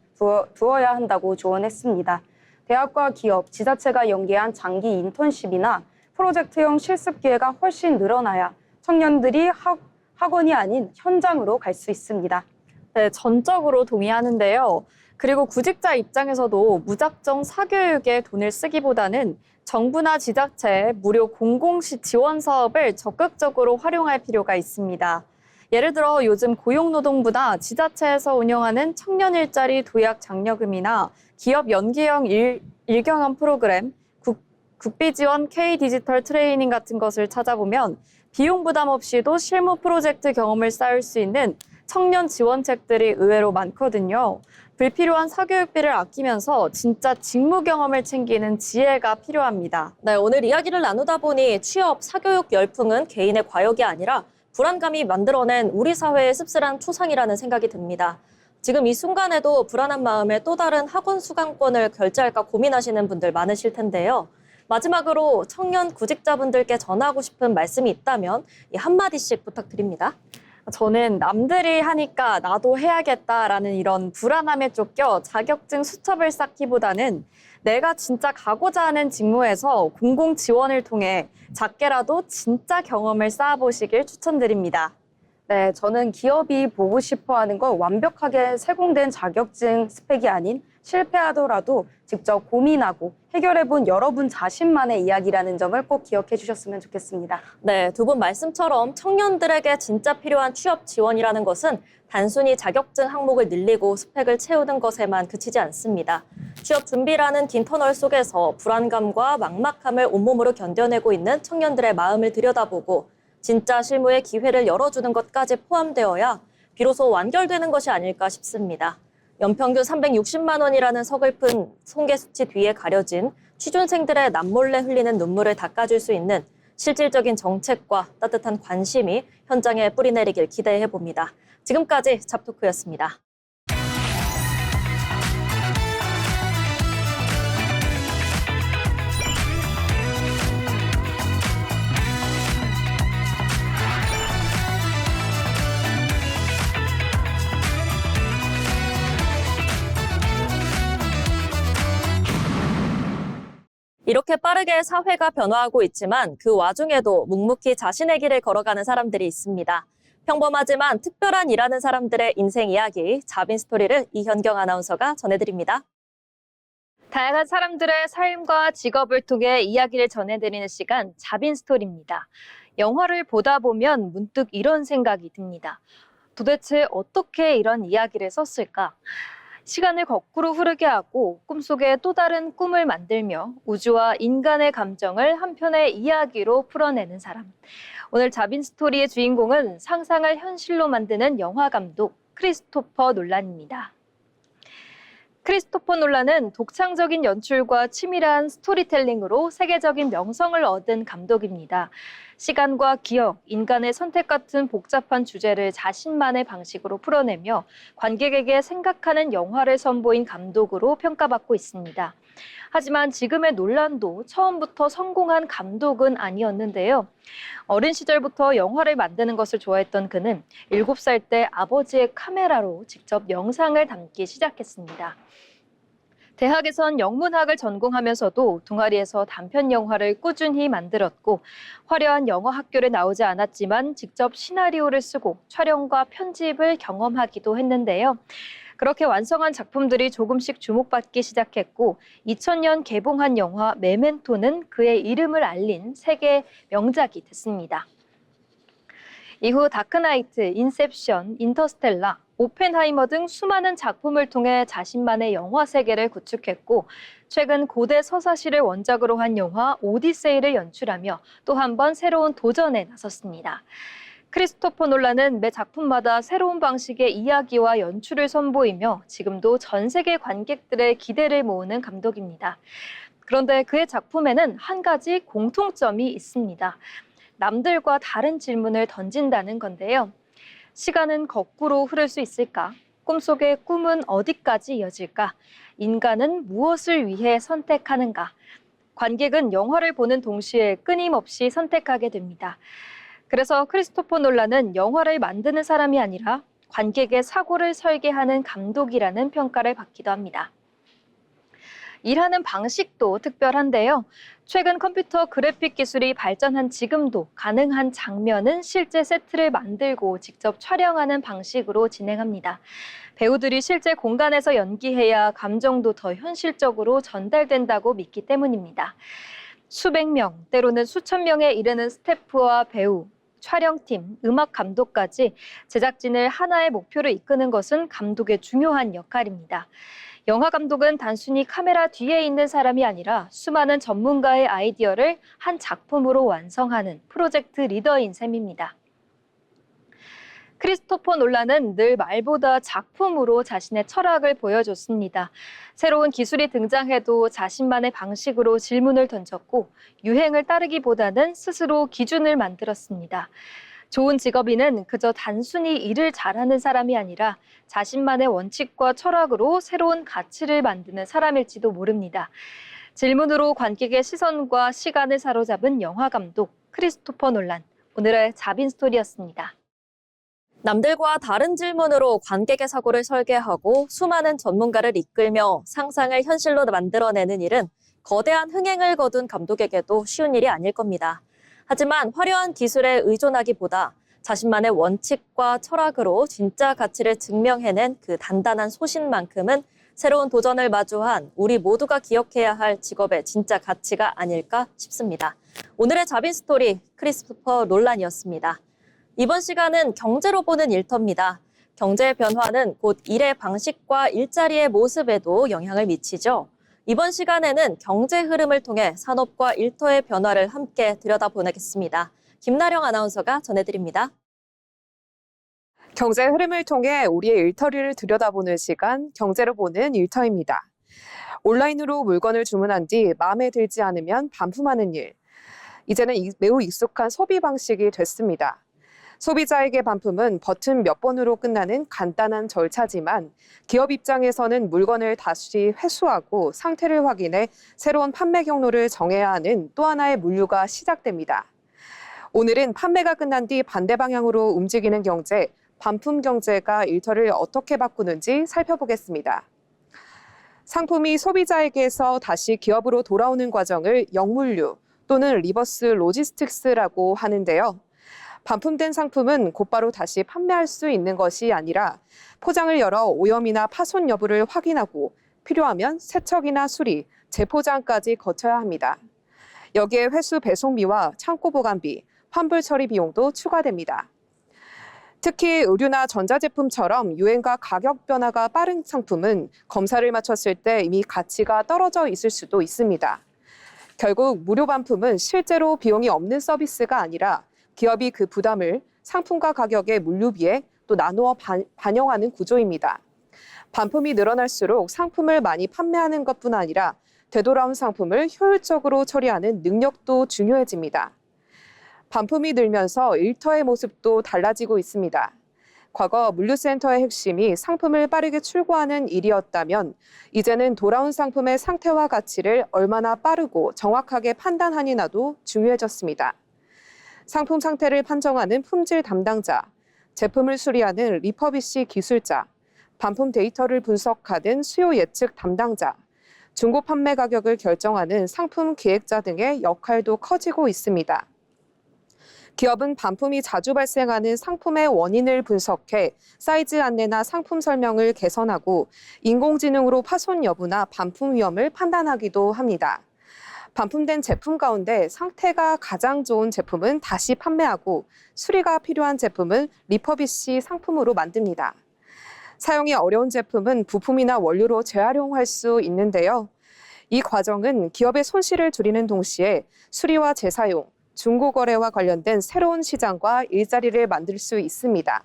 두어야 한다고 조언했습니다. 대학과 기업, 지자체가 연계한 장기 인턴십이나 프로젝트형 실습 기회가 훨씬 늘어나야 청년들이 학원이 아닌 현장으로 갈 수 있습니다. 네, 전적으로 동의하는데요. 그리고 구직자 입장에서도 무작정 사교육에 돈을 쓰기보다는 정부나 지자체의 무료 공공시 지원 사업을 적극적으로 활용할 필요가 있습니다. 예를 들어 요즘 고용노동부나 지자체에서 운영하는 청년 일자리 도약 장려금이나 기업 연계형 일경험 프로그램, 국비 지원 K 디지털 트레이닝 같은 것을 찾아보면 비용 부담 없이도 실무 프로젝트 경험을 쌓을 수 있는 청년 지원책들이 의외로 많거든요. 불필요한 사교육비를 아끼면서 진짜 직무 경험을 챙기는 지혜가 필요합니다. 네, 오늘 이야기를 나누다 보니 취업, 사교육 열풍은 개인의 과욕이 아니라 불안감이 만들어낸 우리 사회의 씁쓸한 초상이라는 생각이 듭니다. 지금 이 순간에도 불안한 마음에 또 다른 학원 수강권을 결제할까 고민하시는 분들 많으실 텐데요. 마지막으로 청년 구직자분들께 전하고 싶은 말씀이 있다면 한마디씩 부탁드립니다. 저는 남들이 하니까 나도 해야겠다라는 이런 불안함에 쫓겨 자격증 수첩을 쌓기보다는 내가 진짜 가고자 하는 직무에서 공공 지원을 통해 작게라도 진짜 경험을 쌓아보시길 추천드립니다. 네, 저는 기업이 보고 싶어 하는 건 완벽하게 세공된 자격증 스펙이 아닌 실패하더라도 직접 고민하고 해결해본 여러분 자신만의 이야기라는 점을 꼭 기억해 주셨으면 좋겠습니다. 네, 두 분 말씀처럼 청년들에게 진짜 필요한 취업 지원이라는 것은 단순히 자격증 항목을 늘리고 스펙을 채우는 것에만 그치지 않습니다. 취업 준비라는 긴 터널 속에서 불안감과 막막함을 온몸으로 견뎌내고 있는 청년들의 마음을 들여다보고 진짜 실무의 기회를 열어주는 것까지 포함되어야 비로소 완결되는 것이 아닐까 싶습니다. 연평균 360만 원이라는 서글픈 통계 수치 뒤에 가려진 취준생들의 남몰래 흘리는 눈물을 닦아줄 수 있는 실질적인 정책과 따뜻한 관심이 현장에 뿌리내리길 기대해봅니다. 지금까지 잡토크였습니다. 이렇게 빠르게 사회가 변화하고 있지만 그 와중에도 묵묵히 자신의 길을 걸어가는 사람들이 있습니다. 평범하지만 특별한 일하는 사람들의 인생 이야기, 자빈 스토리를 이현경 아나운서가 전해드립니다. 다양한 사람들의 삶과 직업을 통해 이야기를 전해드리는 시간, 자빈 스토리입니다. 영화를 보다 보면 문득 이런 생각이 듭니다. 도대체 어떻게 이런 이야기를 썼을까? 시간을 거꾸로 흐르게 하고 꿈속에 또 다른 꿈을 만들며 우주와 인간의 감정을 한 편의 이야기로 풀어내는 사람. 오늘 자빈 스토리의 주인공은 상상을 현실로 만드는 영화 감독 크리스토퍼 놀란입니다. 크리스토퍼 놀란은 독창적인 연출과 치밀한 스토리텔링으로 세계적인 명성을 얻은 감독입니다. 시간과 기억, 인간의 선택 같은 복잡한 주제를 자신만의 방식으로 풀어내며 관객에게 생각하는 영화를 선보인 감독으로 평가받고 있습니다. 하지만 지금의 놀란도 처음부터 성공한 감독은 아니었는데요. 어린 시절부터 영화를 만드는 것을 좋아했던 그는 7살 때 아버지의 카메라로 직접 영상을 담기 시작했습니다. 대학에선 영문학을 전공하면서도 동아리에서 단편 영화를 꾸준히 만들었고 화려한 영화 학교를 나오지 않았지만 직접 시나리오를 쓰고 촬영과 편집을 경험하기도 했는데요. 그렇게 완성한 작품들이 조금씩 주목받기 시작했고 2000년 개봉한 영화 메멘토는 그의 이름을 알린 세계 명작이 됐습니다. 이후 다크나이트, 인셉션, 인터스텔라, 오펜하이머 등 수많은 작품을 통해 자신만의 영화 세계를 구축했고 최근 고대 서사시를 원작으로 한 영화 오디세이를 연출하며 또 한 번 새로운 도전에 나섰습니다. 크리스토퍼 놀란은 매 작품마다 새로운 방식의 이야기와 연출을 선보이며 지금도 전 세계 관객들의 기대를 모으는 감독입니다. 그런데 그의 작품에는 한 가지 공통점이 있습니다. 남들과 다른 질문을 던진다는 건데요. 시간은 거꾸로 흐를 수 있을까? 꿈속의 꿈은 어디까지 이어질까? 인간은 무엇을 위해 선택하는가? 관객은 영화를 보는 동시에 끊임없이 선택하게 됩니다. 그래서 크리스토퍼 놀란은 영화를 만드는 사람이 아니라 관객의 사고를 설계하는 감독이라는 평가를 받기도 합니다. 일하는 방식도 특별한데요. 최근 컴퓨터 그래픽 기술이 발전한 지금도 가능한 장면은 실제 세트를 만들고 직접 촬영하는 방식으로 진행합니다. 배우들이 실제 공간에서 연기해야 감정도 더 현실적으로 전달된다고 믿기 때문입니다. 수백 명, 때로는 수천 명에 이르는 스태프와 배우, 촬영팀, 음악 감독까지 제작진을 하나의 목표로 이끄는 것은 감독의 중요한 역할입니다. 영화 감독은 단순히 카메라 뒤에 있는 사람이 아니라 수많은 전문가의 아이디어를 한 작품으로 완성하는 프로젝트 리더인 셈입니다. 크리스토퍼 놀란은 늘 말보다 작품으로 자신의 철학을 보여줬습니다. 새로운 기술이 등장해도 자신만의 방식으로 질문을 던졌고 유행을 따르기보다는 스스로 기준을 만들었습니다. 좋은 직업인은 그저 단순히 일을 잘하는 사람이 아니라 자신만의 원칙과 철학으로 새로운 가치를 만드는 사람일지도 모릅니다. 질문으로 관객의 시선과 시간을 사로잡은 영화 감독 크리스토퍼 놀란. 오늘의 자빈 스토리였습니다. 남들과 다른 질문으로 관객의 사고를 설계하고 수많은 전문가를 이끌며 상상을 현실로 만들어내는 일은 거대한 흥행을 거둔 감독에게도 쉬운 일이 아닐 겁니다. 하지만 화려한 기술에 의존하기보다 자신만의 원칙과 철학으로 진짜 가치를 증명해낸 그 단단한 소신만큼은 새로운 도전을 마주한 우리 모두가 기억해야 할 직업의 진짜 가치가 아닐까 싶습니다. 오늘의 자빈 스토리 크리스토퍼 놀란이었습니다. 이번 시간은 경제로 보는 일터입니다. 경제의 변화는 곧 일의 방식과 일자리의 모습에도 영향을 미치죠. 이번 시간에는 경제 흐름을 통해 산업과 일터의 변화를 함께 들여다보겠습니다. 김나령 아나운서가 전해드립니다. 경제 흐름을 통해 우리의 일터리를 들여다보는 시간, 경제로 보는 일터입니다. 온라인으로 물건을 주문한 뒤 마음에 들지 않으면 반품하는 일. 이제는 매우 익숙한 소비 방식이 됐습니다. 소비자에게 반품은 버튼 몇 번으로 끝나는 간단한 절차지만 기업 입장에서는 물건을 다시 회수하고 상태를 확인해 새로운 판매 경로를 정해야 하는 또 하나의 물류가 시작됩니다. 오늘은 판매가 끝난 뒤 반대 방향으로 움직이는 경제, 반품 경제가 일터를 어떻게 바꾸는지 살펴보겠습니다. 상품이 소비자에게서 다시 기업으로 돌아오는 과정을 역물류 또는 리버스 로지스틱스라고 하는데요. 반품된 상품은 곧바로 다시 판매할 수 있는 것이 아니라 포장을 열어 오염이나 파손 여부를 확인하고 필요하면 세척이나 수리, 재포장까지 거쳐야 합니다. 여기에 회수 배송비와 창고 보관비, 환불 처리 비용도 추가됩니다. 특히 의류나 전자제품처럼 유행과 가격 변화가 빠른 상품은 검사를 마쳤을 때 이미 가치가 떨어져 있을 수도 있습니다. 결국 무료 반품은 실제로 비용이 없는 서비스가 아니라 기업이 그 부담을 상품과 가격의 물류비에 또 나누어 반영하는 구조입니다. 반품이 늘어날수록 상품을 많이 판매하는 것뿐 아니라 되돌아온 상품을 효율적으로 처리하는 능력도 중요해집니다. 반품이 늘면서 일터의 모습도 달라지고 있습니다. 과거 물류센터의 핵심이 상품을 빠르게 출고하는 일이었다면 이제는 돌아온 상품의 상태와 가치를 얼마나 빠르고 정확하게 판단하느냐도 중요해졌습니다. 상품 상태를 판정하는 품질 담당자, 제품을 수리하는 리퍼비시 기술자, 반품 데이터를 분석하는 수요 예측 담당자, 중고 판매 가격을 결정하는 상품 기획자 등의 역할도 커지고 있습니다. 기업은 반품이 자주 발생하는 상품의 원인을 분석해 사이즈 안내나 상품 설명을 개선하고 인공지능으로 파손 여부나 반품 위험을 판단하기도 합니다. 반품된 제품 가운데 상태가 가장 좋은 제품은 다시 판매하고 수리가 필요한 제품은 리퍼비시 상품으로 만듭니다. 사용이 어려운 제품은 부품이나 원료로 재활용할 수 있는데요. 이 과정은 기업의 손실을 줄이는 동시에 수리와 재사용, 중고거래와 관련된 새로운 시장과 일자리를 만들 수 있습니다.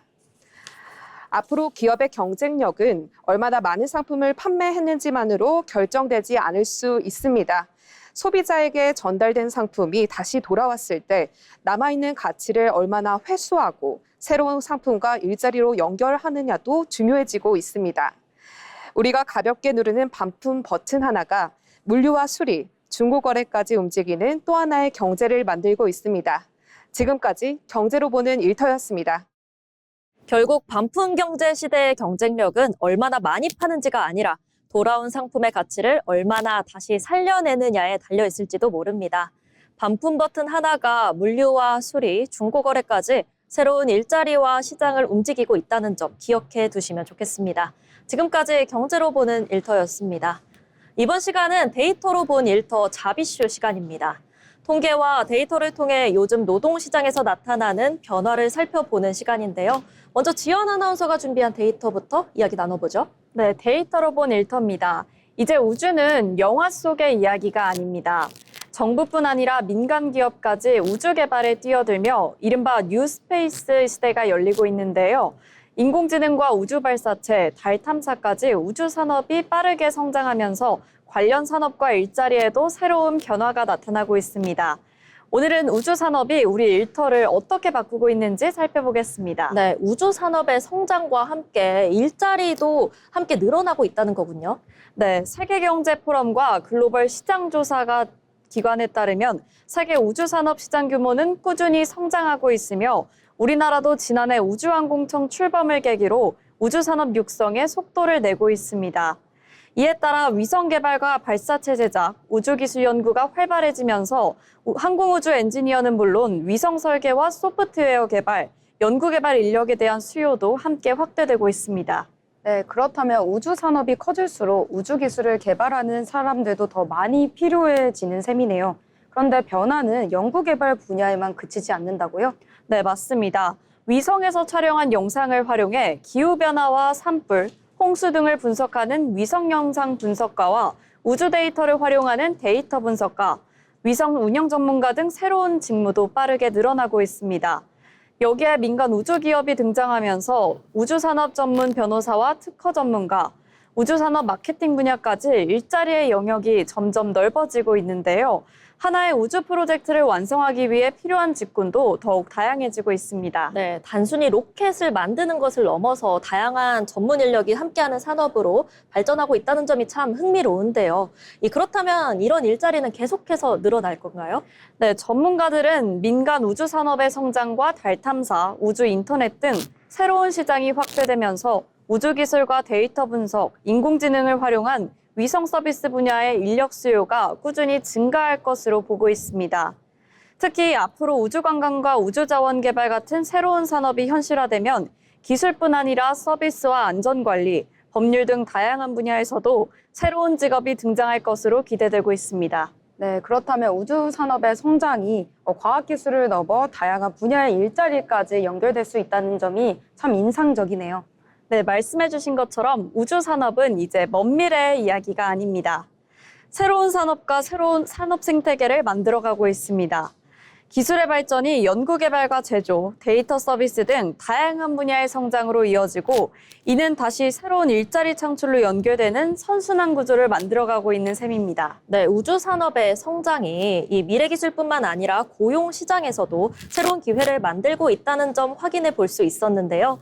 앞으로 기업의 경쟁력은 얼마나 많은 상품을 판매했는지만으로 결정되지 않을 수 있습니다. 소비자에게 전달된 상품이 다시 돌아왔을 때 남아있는 가치를 얼마나 회수하고 새로운 상품과 일자리로 연결하느냐도 중요해지고 있습니다. 우리가 가볍게 누르는 반품 버튼 하나가 물류와 수리, 중고거래까지 움직이는 또 하나의 경제를 만들고 있습니다. 지금까지 경제로 보는 일터였습니다. 결국 반품 경제 시대의 경쟁력은 얼마나 많이 파는지가 아니라 돌아온 상품의 가치를 얼마나 다시 살려내느냐에 달려 있을지도 모릅니다. 반품 버튼 하나가 물류와 수리, 중고거래까지 새로운 일자리와 시장을 움직이고 있다는 점 기억해 두시면 좋겠습니다. 지금까지 경제로 보는 일터였습니다. 이번 시간은 데이터로 본 일터 자비쇼 시간입니다. 통계와 데이터를 통해 요즘 노동시장에서 나타나는 변화를 살펴보는 시간인데요. 먼저 지연 아나운서가 준비한 데이터부터 이야기 나눠보죠. 네, 데이터로 본 일터입니다. 이제 우주는 영화 속의 이야기가 아닙니다. 정부뿐 아니라 민간 기업까지 우주 개발에 뛰어들며 이른바 뉴스페이스 시대가 열리고 있는데요. 인공지능과 우주 발사체, 달 탐사까지 우주 산업이 빠르게 성장하면서 관련 산업과 일자리에도 새로운 변화가 나타나고 있습니다. 오늘은 우주 산업이 우리 일터를 어떻게 바꾸고 있는지 살펴보겠습니다. 네, 우주 산업의 성장과 함께 일자리도 함께 늘어나고 있다는 거군요. 네, 세계경제포럼과 글로벌 시장조사가 기관에 따르면 세계 우주산업 시장 규모는 꾸준히 성장하고 있으며 우리나라도 지난해 우주항공청 출범을 계기로 우주산업 육성에 속도를 내고 있습니다. 이에 따라 위성 개발과 발사체 제작, 우주기술 연구가 활발해지면서 항공우주 엔지니어는 물론 위성 설계와 소프트웨어 개발, 연구 개발 인력에 대한 수요도 함께 확대되고 있습니다. 네, 그렇다면 우주 산업이 커질수록 우주 기술을 개발하는 사람들도 더 많이 필요해지는 셈이네요. 그런데 변화는 연구 개발 분야에만 그치지 않는다고요? 네, 맞습니다. 위성에서 촬영한 영상을 활용해 기후변화와 산불, 홍수 등을 분석하는 위성 영상 분석가와 우주 데이터를 활용하는 데이터 분석가, 위성 운영 전문가 등 새로운 직무도 빠르게 늘어나고 있습니다. 여기에 민간 우주기업이 등장하면서 우주산업 전문 변호사와 특허 전문가, 우주산업 마케팅 분야까지 일자리의 영역이 점점 넓어지고 있는데요. 하나의 우주 프로젝트를 완성하기 위해 필요한 직군도 더욱 다양해지고 있습니다. 네, 단순히 로켓을 만드는 것을 넘어서 다양한 전문 인력이 함께하는 산업으로 발전하고 있다는 점이 참 흥미로운데요. 그렇다면 이런 일자리는 계속해서 늘어날 건가요? 네, 전문가들은 민간 우주 산업의 성장과 달 탐사, 우주 인터넷 등 새로운 시장이 확대되면서 우주 기술과 데이터 분석, 인공지능을 활용한 위성 서비스 분야의 인력 수요가 꾸준히 증가할 것으로 보고 있습니다. 특히 앞으로 우주 관광과 우주 자원 개발 같은 새로운 산업이 현실화되면 기술뿐 아니라 서비스와 안전 관리, 법률 등 다양한 분야에서도 새로운 직업이 등장할 것으로 기대되고 있습니다. 네, 그렇다면 우주 산업의 성장이 과학기술을 넘어 다양한 분야의 일자리까지 연결될 수 있다는 점이 참 인상적이네요. 네, 말씀해 주신 것처럼 우주 산업은 이제 먼 미래의 이야기가 아닙니다. 새로운 산업과 새로운 산업 생태계를 만들어가고 있습니다. 기술의 발전이 연구개발과 제조, 데이터 서비스 등 다양한 분야의 성장으로 이어지고 이는 다시 새로운 일자리 창출로 연결되는 선순환 구조를 만들어가고 있는 셈입니다. 네, 우주 산업의 성장이 이 미래 기술뿐만 아니라 고용 시장에서도 새로운 기회를 만들고 있다는 점 확인해 볼 수 있었는데요.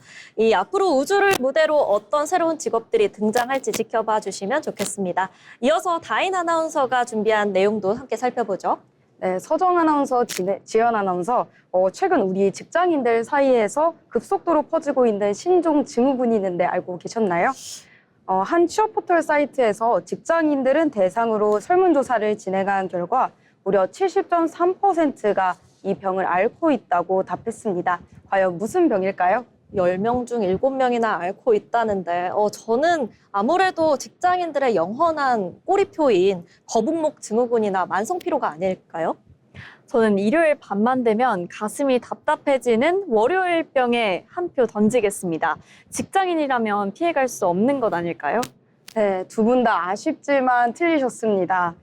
앞으로 우주를 무대로 어떤 새로운 직업들이 등장할지 지켜봐 주시면 좋겠습니다. 이어서 다인 아나운서가 준비한 내용도 함께 살펴보죠. 네, 서정 아나운서, 지연 아나운서, 최근 우리 직장인들 사이에서 급속도로 퍼지고 있는 신종 증후군이 있는데 알고 계셨나요? 한 취업 포털 사이트에서 직장인들은 대상으로 설문조사를 진행한 결과 무려 70.3%가 이 병을 앓고 있다고 답했습니다. 과연 무슨 병일까요? 10명 중 7명이나 앓고 있다는데 저는 아무래도 직장인들의 영원한 꼬리표인 거북목 증후군이나 만성피로가 아닐까요? 저는 일요일 밤만 되면 가슴이 답답해지는 월요일병에 한 표 던지겠습니다. 직장인이라면 피해갈 수 없는 것 아닐까요? 네, 두 분 다 아쉽지만 틀리셨습니다.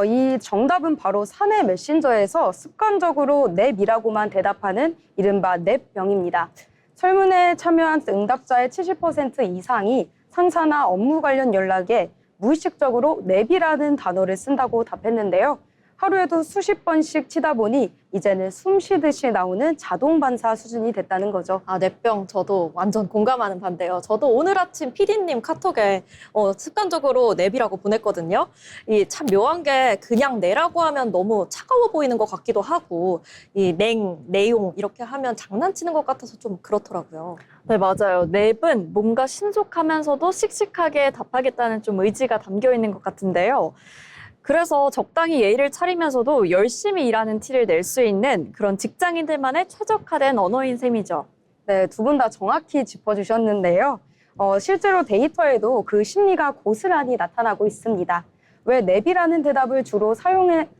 이 정답은 바로 사내 메신저에서 습관적으로 넵이라고만 대답하는 이른바 넵병입니다. 설문에 참여한 응답자의 70% 이상이 상사나 업무 관련 연락에 무의식적으로 넵이라는 단어를 쓴다고 답했는데요. 하루에도 수십 번씩 치다 보니 이제는 숨 쉬듯이 나오는 자동 반사 수준이 됐다는 거죠. 아, 뇌병 저도 완전 공감하는 반대요. 저도 오늘 아침 PD님 카톡에 습관적으로 넵이라고 보냈거든요. 이 참 묘한 게 그냥 내라고 하면 너무 차가워 보이는 것 같기도 하고 이 내용 이렇게 하면 장난치는 것 같아서 좀 그렇더라고요. 네, 맞아요. 넵은 뭔가 신속하면서도 씩씩하게 답하겠다는 좀 의지가 담겨 있는 것 같은데요. 그래서 적당히 예의를 차리면서도 열심히 일하는 티를 낼 수 있는 그런 직장인들만의 최적화된 언어인 셈이죠. 네, 두 분 다 정확히 짚어주셨는데요. 실제로 데이터에도 그 심리가 고스란히 나타나고 있습니다. 왜 넵이라는 대답을 주로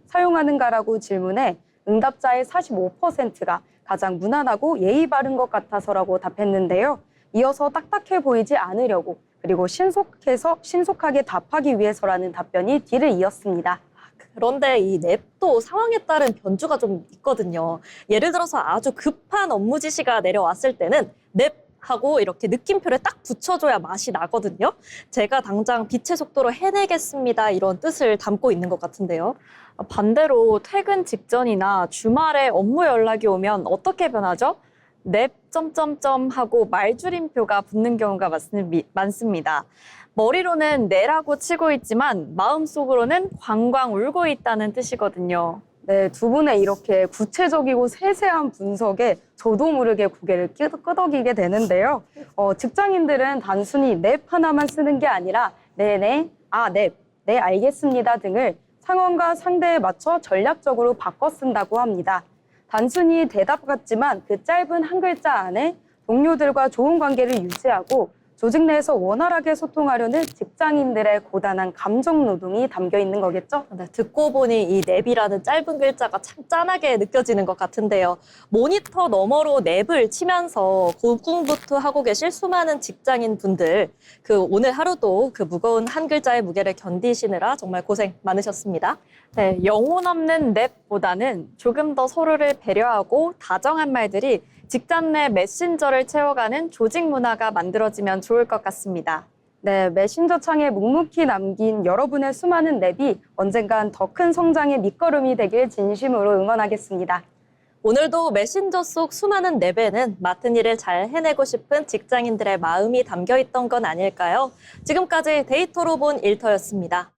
사용하는가라고 질문해 응답자의 45%가 가장 무난하고 예의 바른 것 같아서라고 답했는데요. 이어서 딱딱해 보이지 않으려고 그리고 신속하게 답하기 위해서라는 답변이 뒤를 이었습니다. 그런데 이 넵도 상황에 따른 변주가 좀 있거든요. 예를 들어서 아주 급한 업무 지시가 내려왔을 때는 넵 하고 이렇게 느낌표를 딱 붙여줘야 맛이 나거든요. 제가 당장 빛의 속도로 해내겠습니다. 이런 뜻을 담고 있는 것 같은데요. 반대로 퇴근 직전이나 주말에 업무 연락이 오면 어떻게 변하죠? 넵 점점점 하고 말줄임표가 붙는 경우가 많습니다. 머리로는 네라고 치고 있지만 마음속으로는 광광 울고 있다는 뜻이거든요. 네, 두 분의 이렇게 구체적이고 세세한 분석에 저도 모르게 고개를 끄덕이게 되는데요. 직장인들은 단순히 넵 하나만 쓰는 게 아니라 네네, 아, 넵, 네, 알겠습니다 등을 상황과 상대에 맞춰 전략적으로 바꿔 쓴다고 합니다. 단순히 대답 같지만 그 짧은 한 글자 안에 동료들과 좋은 관계를 유지하고 조직 내에서 원활하게 소통하려는 직장인들의 고단한 감정 노동이 담겨 있는 거겠죠? 네, 듣고 보니 이 넵이라는 짧은 글자가 참 짠하게 느껴지는 것 같은데요. 모니터 너머로 넵을 치면서 고군분투하고 계실 수많은 직장인 분들, 오늘 하루도 그 무거운 한 글자의 무게를 견디시느라 정말 고생 많으셨습니다. 네, 영혼 없는 넵보다는 조금 더 서로를 배려하고 다정한 말들이 직장 내 메신저를 채워가는 조직 문화가 만들어지면 좋을 것 같습니다. 네, 메신저 창에 묵묵히 남긴 여러분의 수많은 랩이 언젠간 더 큰 성장의 밑거름이 되길 진심으로 응원하겠습니다. 오늘도 메신저 속 수많은 랩에는 맡은 일을 잘 해내고 싶은 직장인들의 마음이 담겨 있던 건 아닐까요? 지금까지 데이터로 본 일터였습니다.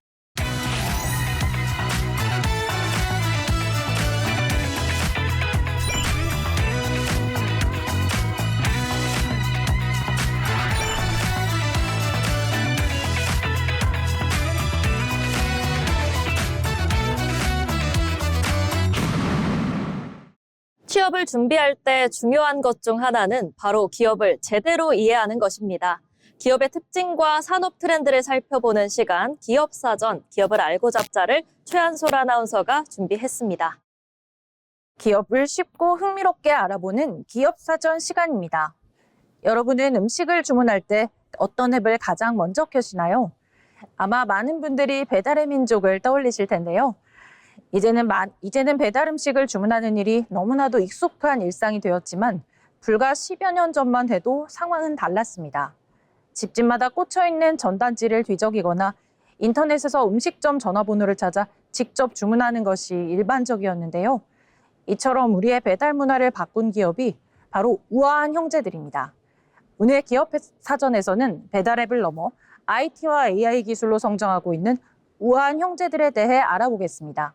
취업을 준비할 때 중요한 것 중 하나는 바로 기업을 제대로 이해하는 것입니다. 기업의 특징과 산업 트렌드를 살펴보는 시간, 기업사전, 기업을 알고 잡자를 최한솔 아나운서가 준비했습니다. 기업을 쉽고 흥미롭게 알아보는 기업사전 시간입니다. 여러분은 음식을 주문할 때 어떤 앱을 가장 먼저 켜시나요? 아마 많은 분들이 배달의 민족을 떠올리실 텐데요. 이제는 배달 음식을 주문하는 일이 너무나도 익숙한 일상이 되었지만 불과 10여 년 전만 해도 상황은 달랐습니다. 집집마다 꽂혀있는 전단지를 뒤적이거나 인터넷에서 음식점 전화번호를 찾아 직접 주문하는 것이 일반적이었는데요. 이처럼 우리의 배달 문화를 바꾼 기업이 바로 우아한 형제들입니다. 오늘 기업 사전에서는 배달 앱을 넘어 IT와 AI 기술로 성장하고 있는 우아한 형제들에 대해 알아보겠습니다.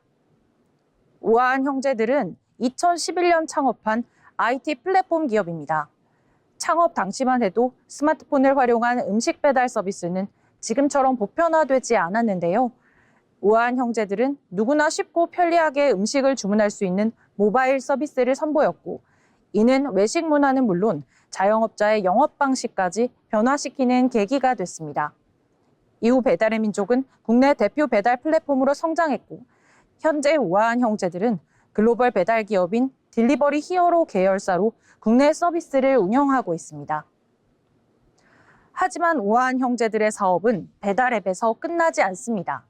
우아한 형제들은 2011년 창업한 IT 플랫폼 기업입니다. 창업 당시만 해도 스마트폰을 활용한 음식 배달 서비스는 지금처럼 보편화되지 않았는데요. 우아한 형제들은 누구나 쉽고 편리하게 음식을 주문할 수 있는 모바일 서비스를 선보였고, 이는 외식 문화는 물론 자영업자의 영업 방식까지 변화시키는 계기가 됐습니다. 이후 배달의 민족은 국내 대표 배달 플랫폼으로 성장했고, 현재 우아한 형제들은 글로벌 배달 기업인 딜리버리 히어로 계열사로 국내 서비스를 운영하고 있습니다. 하지만 우아한 형제들의 사업은 배달 앱에서 끝나지 않습니다.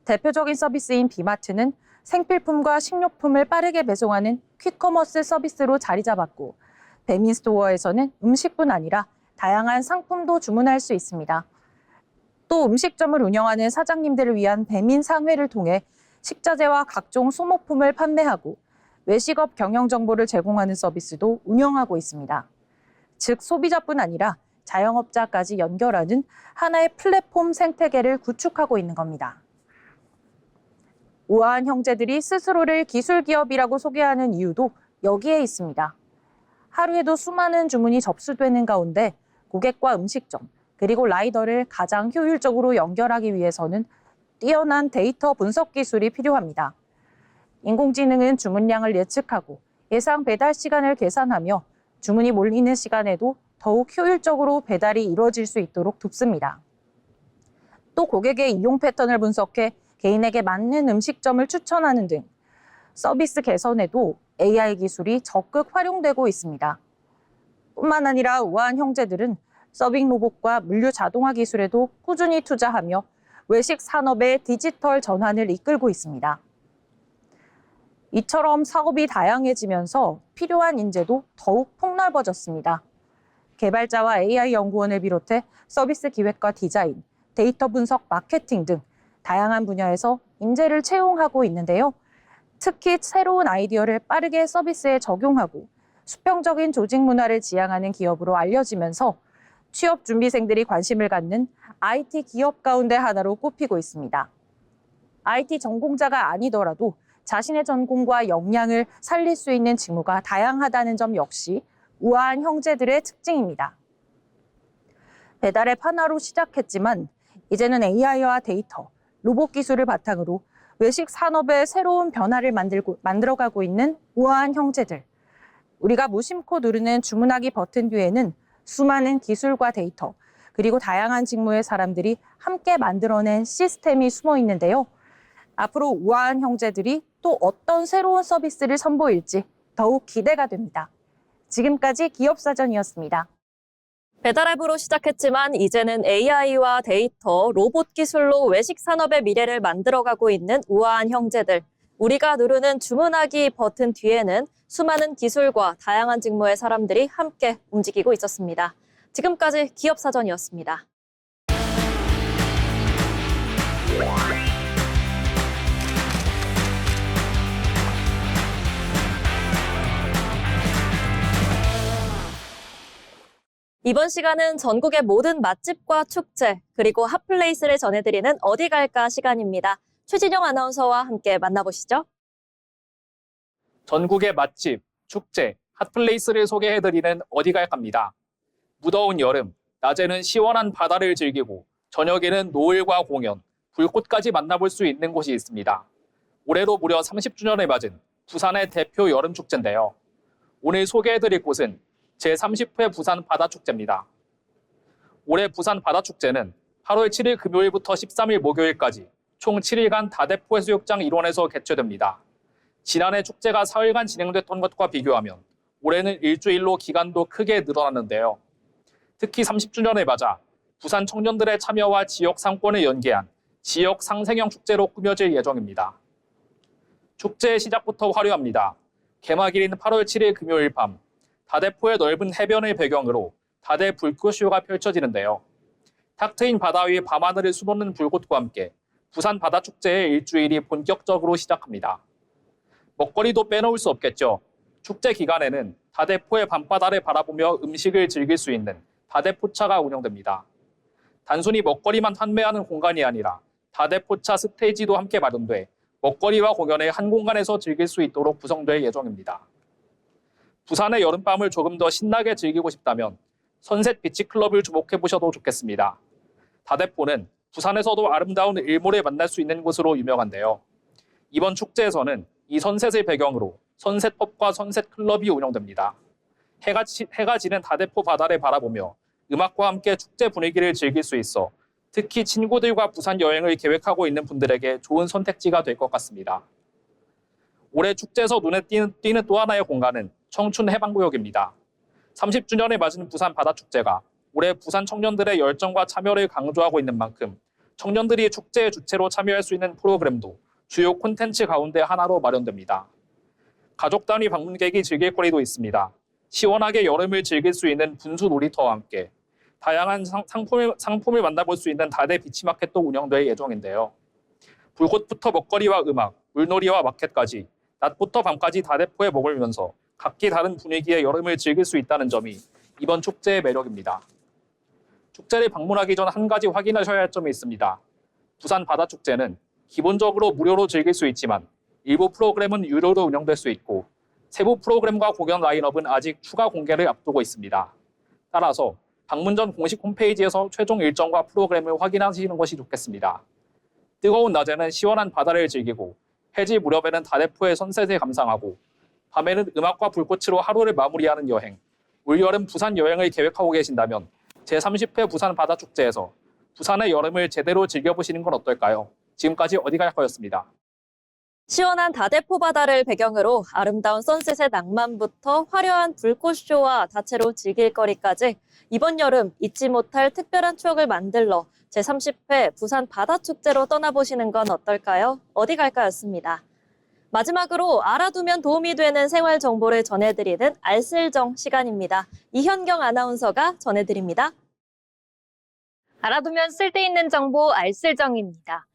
대표적인 서비스인 비마트는 생필품과 식료품을 빠르게 배송하는 퀵커머스 서비스로 자리 잡았고, 배민스토어에서는 음식뿐 아니라 다양한 상품도 주문할 수 있습니다. 또 음식점을 운영하는 사장님들을 위한 배민상회를 통해 식자재와 각종 소모품을 판매하고 외식업 경영 정보를 제공하는 서비스도 운영하고 있습니다. 즉 소비자뿐 아니라 자영업자까지 연결하는 하나의 플랫폼 생태계를 구축하고 있는 겁니다. 우아한 형제들이 스스로를 기술 기업이라고 소개하는 이유도 여기에 있습니다. 하루에도 수많은 주문이 접수되는 가운데 고객과 음식점, 그리고 라이더를 가장 효율적으로 연결하기 위해서는 뛰어난 데이터 분석 기술이 필요합니다. 인공지능은 주문량을 예측하고 예상 배달 시간을 계산하며 주문이 몰리는 시간에도 더욱 효율적으로 배달이 이루어질 수 있도록 돕습니다. 또 고객의 이용 패턴을 분석해 개인에게 맞는 음식점을 추천하는 등 서비스 개선에도 AI 기술이 적극 활용되고 있습니다. 뿐만 아니라 우아한 형제들은 서빙 로봇과 물류 자동화 기술에도 꾸준히 투자하며 외식 산업의 디지털 전환을 이끌고 있습니다. 이처럼 사업이 다양해지면서 필요한 인재도 더욱 폭넓어졌습니다. 개발자와 AI 연구원을 비롯해 서비스 기획과 디자인, 데이터 분석, 마케팅 등 다양한 분야에서 인재를 채용하고 있는데요. 특히 새로운 아이디어를 빠르게 서비스에 적용하고 수평적인 조직 문화를 지향하는 기업으로 알려지면서 취업 준비생들이 관심을 갖는 IT 기업 가운데 하나로 꼽히고 있습니다. IT 전공자가 아니더라도 자신의 전공과 역량을 살릴 수 있는 직무가 다양하다는 점 역시 우아한 형제들의 특징입니다. 배달앱 하나로 시작했지만 이제는 AI와 데이터, 로봇 기술을 바탕으로 외식 산업의 새로운 변화를 만들어가고 있는 우아한 형제들. 우리가 무심코 누르는 주문하기 버튼 뒤에는 수많은 기술과 데이터, 그리고 다양한 직무의 사람들이 함께 만들어낸 시스템이 숨어 있는데요. 앞으로 우아한 형제들이 또 어떤 새로운 서비스를 선보일지 더욱 기대가 됩니다. 지금까지 기업사전이었습니다. 배달앱으로 시작했지만 이제는 AI와 데이터, 로봇 기술로 외식 산업의 미래를 만들어가고 있는 우아한 형제들. 우리가 누르는 주문하기 버튼 뒤에는 수많은 기술과 다양한 직무의 사람들이 함께 움직이고 있었습니다. 지금까지 기업사전이었습니다. 이번 시간은 전국의 모든 맛집과 축제, 그리고 핫플레이스를 전해드리는 어디 갈까 시간입니다. 최진영 아나운서와 함께 만나보시죠. 전국의 맛집, 축제, 핫플레이스를 소개해드리는 어디 갈까입니다. 무더운 여름, 낮에는 시원한 바다를 즐기고 저녁에는 노을과 공연, 불꽃까지 만나볼 수 있는 곳이 있습니다. 올해로 무려 30주년을 맞은 부산의 대표 여름축제인데요. 오늘 소개해드릴 곳은 제30회 부산 바다축제입니다. 올해 부산 바다축제는 8월 7일 금요일부터 13일 목요일까지 총 7일간 다대포 해수욕장 일원에서 개최됩니다. 지난해 축제가 사흘간 진행됐던 것과 비교하면 올해는 일주일로 기간도 크게 늘어났는데요. 특히 30주년을 맞아 부산 청년들의 참여와 지역 상권을 연계한 지역 상생형 축제로 꾸며질 예정입니다. 축제의 시작부터 화려합니다. 개막일인 8월 7일 금요일 밤 다대포의 넓은 해변을 배경으로 다대 불꽃쇼가 펼쳐지는데요. 탁 트인 바다 위에 밤하늘을 수놓는 불꽃과 함께 부산 바다축제의 일주일이 본격적으로 시작합니다. 먹거리도 빼놓을 수 없겠죠. 축제 기간에는 다대포의 밤바다를 바라보며 음식을 즐길 수 있는 다대포차가 운영됩니다. 단순히 먹거리만 판매하는 공간이 아니라 다대포차 스테이지도 함께 마련돼 먹거리와 공연을 한 공간에서 즐길 수 있도록 구성될 예정입니다. 부산의 여름밤을 조금 더 신나게 즐기고 싶다면 선셋 비치클럽을 주목해보셔도 좋겠습니다. 다대포는 부산에서도 아름다운 일몰을 만날 수 있는 곳으로 유명한데요. 이번 축제에서는 이 선셋을 배경으로 선셋펍과 선셋클럽이 운영됩니다. 해가 지는 다대포 바다를 바라보며 음악과 함께 축제 분위기를 즐길 수 있어 특히 친구들과 부산 여행을 계획하고 있는 분들에게 좋은 선택지가 될 것 같습니다. 올해 축제에서 눈에 띄는 또 하나의 공간은 청춘 해방구역입니다. 30주년을 맞은 부산 바다축제가 올해 부산 청년들의 열정과 참여를 강조하고 있는 만큼 청년들이 축제의 주체로 참여할 수 있는 프로그램도 주요 콘텐츠 가운데 하나로 마련됩니다. 가족 단위 방문객이 즐길 거리도 있습니다. 시원하게 여름을 즐길 수 있는 분수 놀이터와 함께 다양한 상품을 만나볼 수 있는 다대 비치마켓도 운영될 예정인데요. 불꽃부터 먹거리와 음악, 물놀이와 마켓까지 낮부터 밤까지 다대포에 머물면서 각기 다른 분위기의 여름을 즐길 수 있다는 점이 이번 축제의 매력입니다. 축제를 방문하기 전 한 가지 확인하셔야 할 점이 있습니다. 부산 바다축제는 기본적으로 무료로 즐길 수 있지만 일부 프로그램은 유료로 운영될 수 있고 세부 프로그램과 공연 라인업은 아직 추가 공개를 앞두고 있습니다. 따라서 방문 전 공식 홈페이지에서 최종 일정과 프로그램을 확인하시는 것이 좋겠습니다. 뜨거운 낮에는 시원한 바다를 즐기고 해질 무렵에는 다대포의 선셋을 감상하고 밤에는 음악과 불꽃으로 하루를 마무리하는 여행, 올여름 부산 여행을 계획하고 계신다면 제30회 부산 바다축제에서 부산의 여름을 제대로 즐겨보시는 건 어떨까요? 지금까지 어디 갈까였습니다. 시원한 다대포 바다를 배경으로 아름다운 선셋의 낭만부터 화려한 불꽃쇼와 다채로운 즐길 거리까지 이번 여름 잊지 못할 특별한 추억을 만들러 제30회 부산 바다축제로 떠나보시는 건 어떨까요? 어디 갈까였습니다. 마지막으로 알아두면 도움이 되는 생활 정보를 전해드리는 알쓸정 시간입니다. 이현경 아나운서가 전해드립니다. 알아두면 쓸데있는 정보 알쓸정입니다.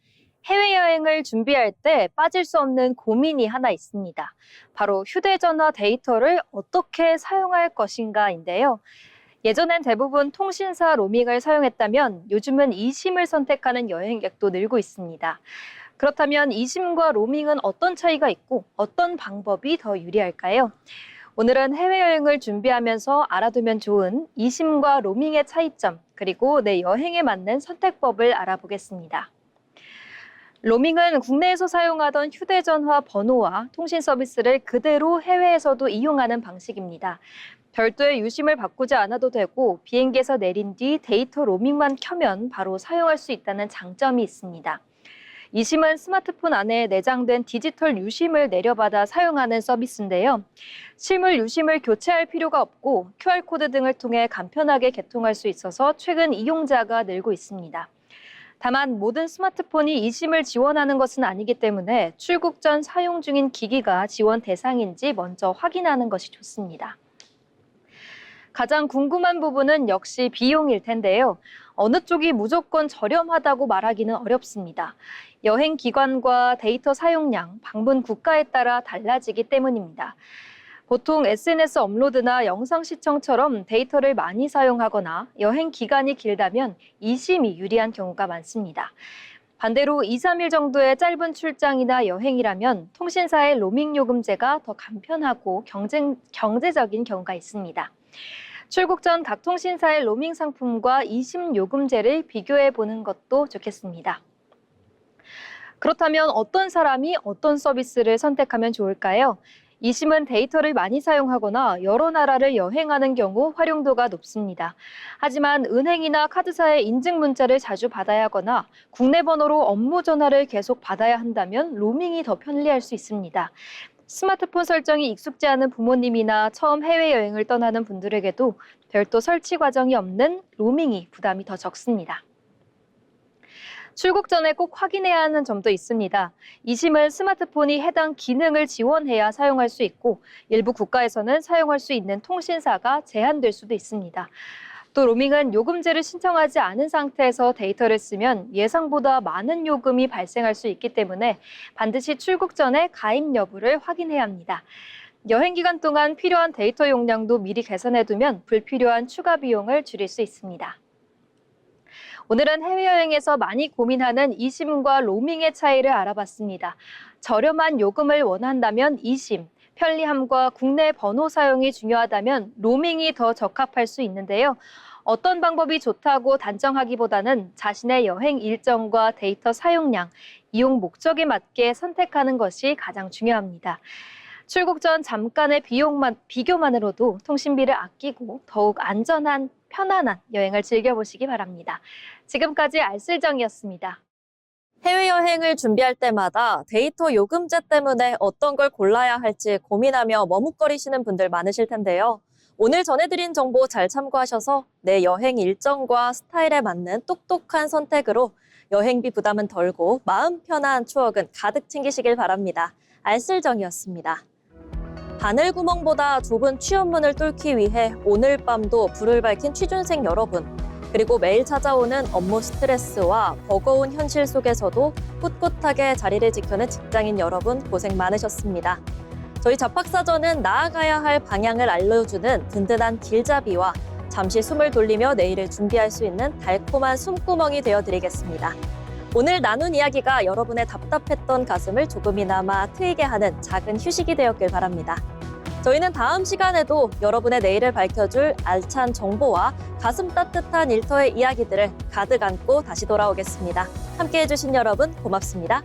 해외여행을 준비할 때 빠질 수 없는 고민이 하나 있습니다. 바로 휴대전화 데이터를 어떻게 사용할 것인가인데요. 예전엔 대부분 통신사 로밍을 사용했다면 요즘은 eSIM을 선택하는 여행객도 늘고 있습니다. 그렇다면 eSIM과 로밍은 어떤 차이가 있고 어떤 방법이 더 유리할까요? 오늘은 해외여행을 준비하면서 알아두면 좋은 eSIM과 로밍의 차이점, 그리고 내 여행에 맞는 선택법을 알아보겠습니다. 로밍은 국내에서 사용하던 휴대전화 번호와 통신 서비스를 그대로 해외에서도 이용하는 방식입니다. 별도의 유심을 바꾸지 않아도 되고 비행기에서 내린 뒤 데이터 로밍만 켜면 바로 사용할 수 있다는 장점이 있습니다. eSIM은 스마트폰 안에 내장된 디지털 유심을 내려받아 사용하는 서비스인데요. 실물 유심을 교체할 필요가 없고 QR코드 등을 통해 간편하게 개통할 수 있어서 최근 이용자가 늘고 있습니다. 다만 모든 스마트폰이 eSIM을 지원하는 것은 아니기 때문에 출국 전 사용 중인 기기가 지원 대상인지 먼저 확인하는 것이 좋습니다. 가장 궁금한 부분은 역시 비용일 텐데요. 어느 쪽이 무조건 저렴하다고 말하기는 어렵습니다. 여행 기관과 데이터 사용량, 방문 국가에 따라 달라지기 때문입니다. 보통 SNS 업로드나 영상 시청처럼 데이터를 많이 사용하거나 여행 기간이 길다면 eSIM이 유리한 경우가 많습니다. 반대로 2, 3일 정도의 짧은 출장이나 여행이라면 통신사의 로밍 요금제가 더 간편하고 경제적인 경우가 있습니다. 출국 전 각 통신사의 로밍 상품과 eSIM 요금제를 비교해 보는 것도 좋겠습니다. 그렇다면 어떤 사람이 어떤 서비스를 선택하면 좋을까요? eSIM은 데이터를 많이 사용하거나 여러 나라를 여행하는 경우 활용도가 높습니다. 하지만 은행이나 카드사의 인증 문자를 자주 받아야 하거나 국내 번호로 업무 전화를 계속 받아야 한다면 로밍이 더 편리할 수 있습니다. 스마트폰 설정이 익숙지 않은 부모님이나 처음 해외여행을 떠나는 분들에게도 별도 설치 과정이 없는 로밍이 부담이 더 적습니다. 출국 전에 꼭 확인해야 하는 점도 있습니다. eSIM은 스마트폰이 해당 기능을 지원해야 사용할 수 있고 일부 국가에서는 사용할 수 있는 통신사가 제한될 수도 있습니다. 또 로밍은 요금제를 신청하지 않은 상태에서 데이터를 쓰면 예상보다 많은 요금이 발생할 수 있기 때문에 반드시 출국 전에 가입 여부를 확인해야 합니다. 여행 기간 동안 필요한 데이터 용량도 미리 계산해두면 불필요한 추가 비용을 줄일 수 있습니다. 오늘은 해외여행에서 많이 고민하는 eSIM과 로밍의 차이를 알아봤습니다. 저렴한 요금을 원한다면 eSIM, 편리함과 국내 번호 사용이 중요하다면 로밍이 더 적합할 수 있는데요. 어떤 방법이 좋다고 단정하기보다는 자신의 여행 일정과 데이터 사용량, 이용 목적에 맞게 선택하는 것이 가장 중요합니다. 출국 전 잠깐의 비교만으로도 통신비를 아끼고 더욱 안전한, 편안한 여행을 즐겨보시기 바랍니다. 지금까지 알쓸정이었습니다. 해외여행을 준비할 때마다 데이터 요금제 때문에 어떤 걸 골라야 할지 고민하며 머뭇거리시는 분들 많으실 텐데요. 오늘 전해드린 정보 잘 참고하셔서 내 여행 일정과 스타일에 맞는 똑똑한 선택으로 여행비 부담은 덜고 마음 편한 추억은 가득 챙기시길 바랍니다. 알쓸정이었습니다. 바늘구멍보다 좁은 취업문을 뚫기 위해 오늘 밤도 불을 밝힌 취준생 여러분, 그리고 매일 찾아오는 업무 스트레스와 버거운 현실 속에서도 꿋꿋하게 자리를 지켜낸 직장인 여러분 고생 많으셨습니다. 저희 잡학사전은 나아가야 할 방향을 알려주는 든든한 길잡이와 잠시 숨을 돌리며 내일을 준비할 수 있는 달콤한 숨구멍이 되어드리겠습니다. 오늘 나눈 이야기가 여러분의 답답했던 가슴을 조금이나마 트이게 하는 작은 휴식이 되었길 바랍니다. 저희는 다음 시간에도 여러분의 내일을 밝혀줄 알찬 정보와 가슴 따뜻한 일터의 이야기들을 가득 안고 다시 돌아오겠습니다. 함께해 주신 여러분 고맙습니다.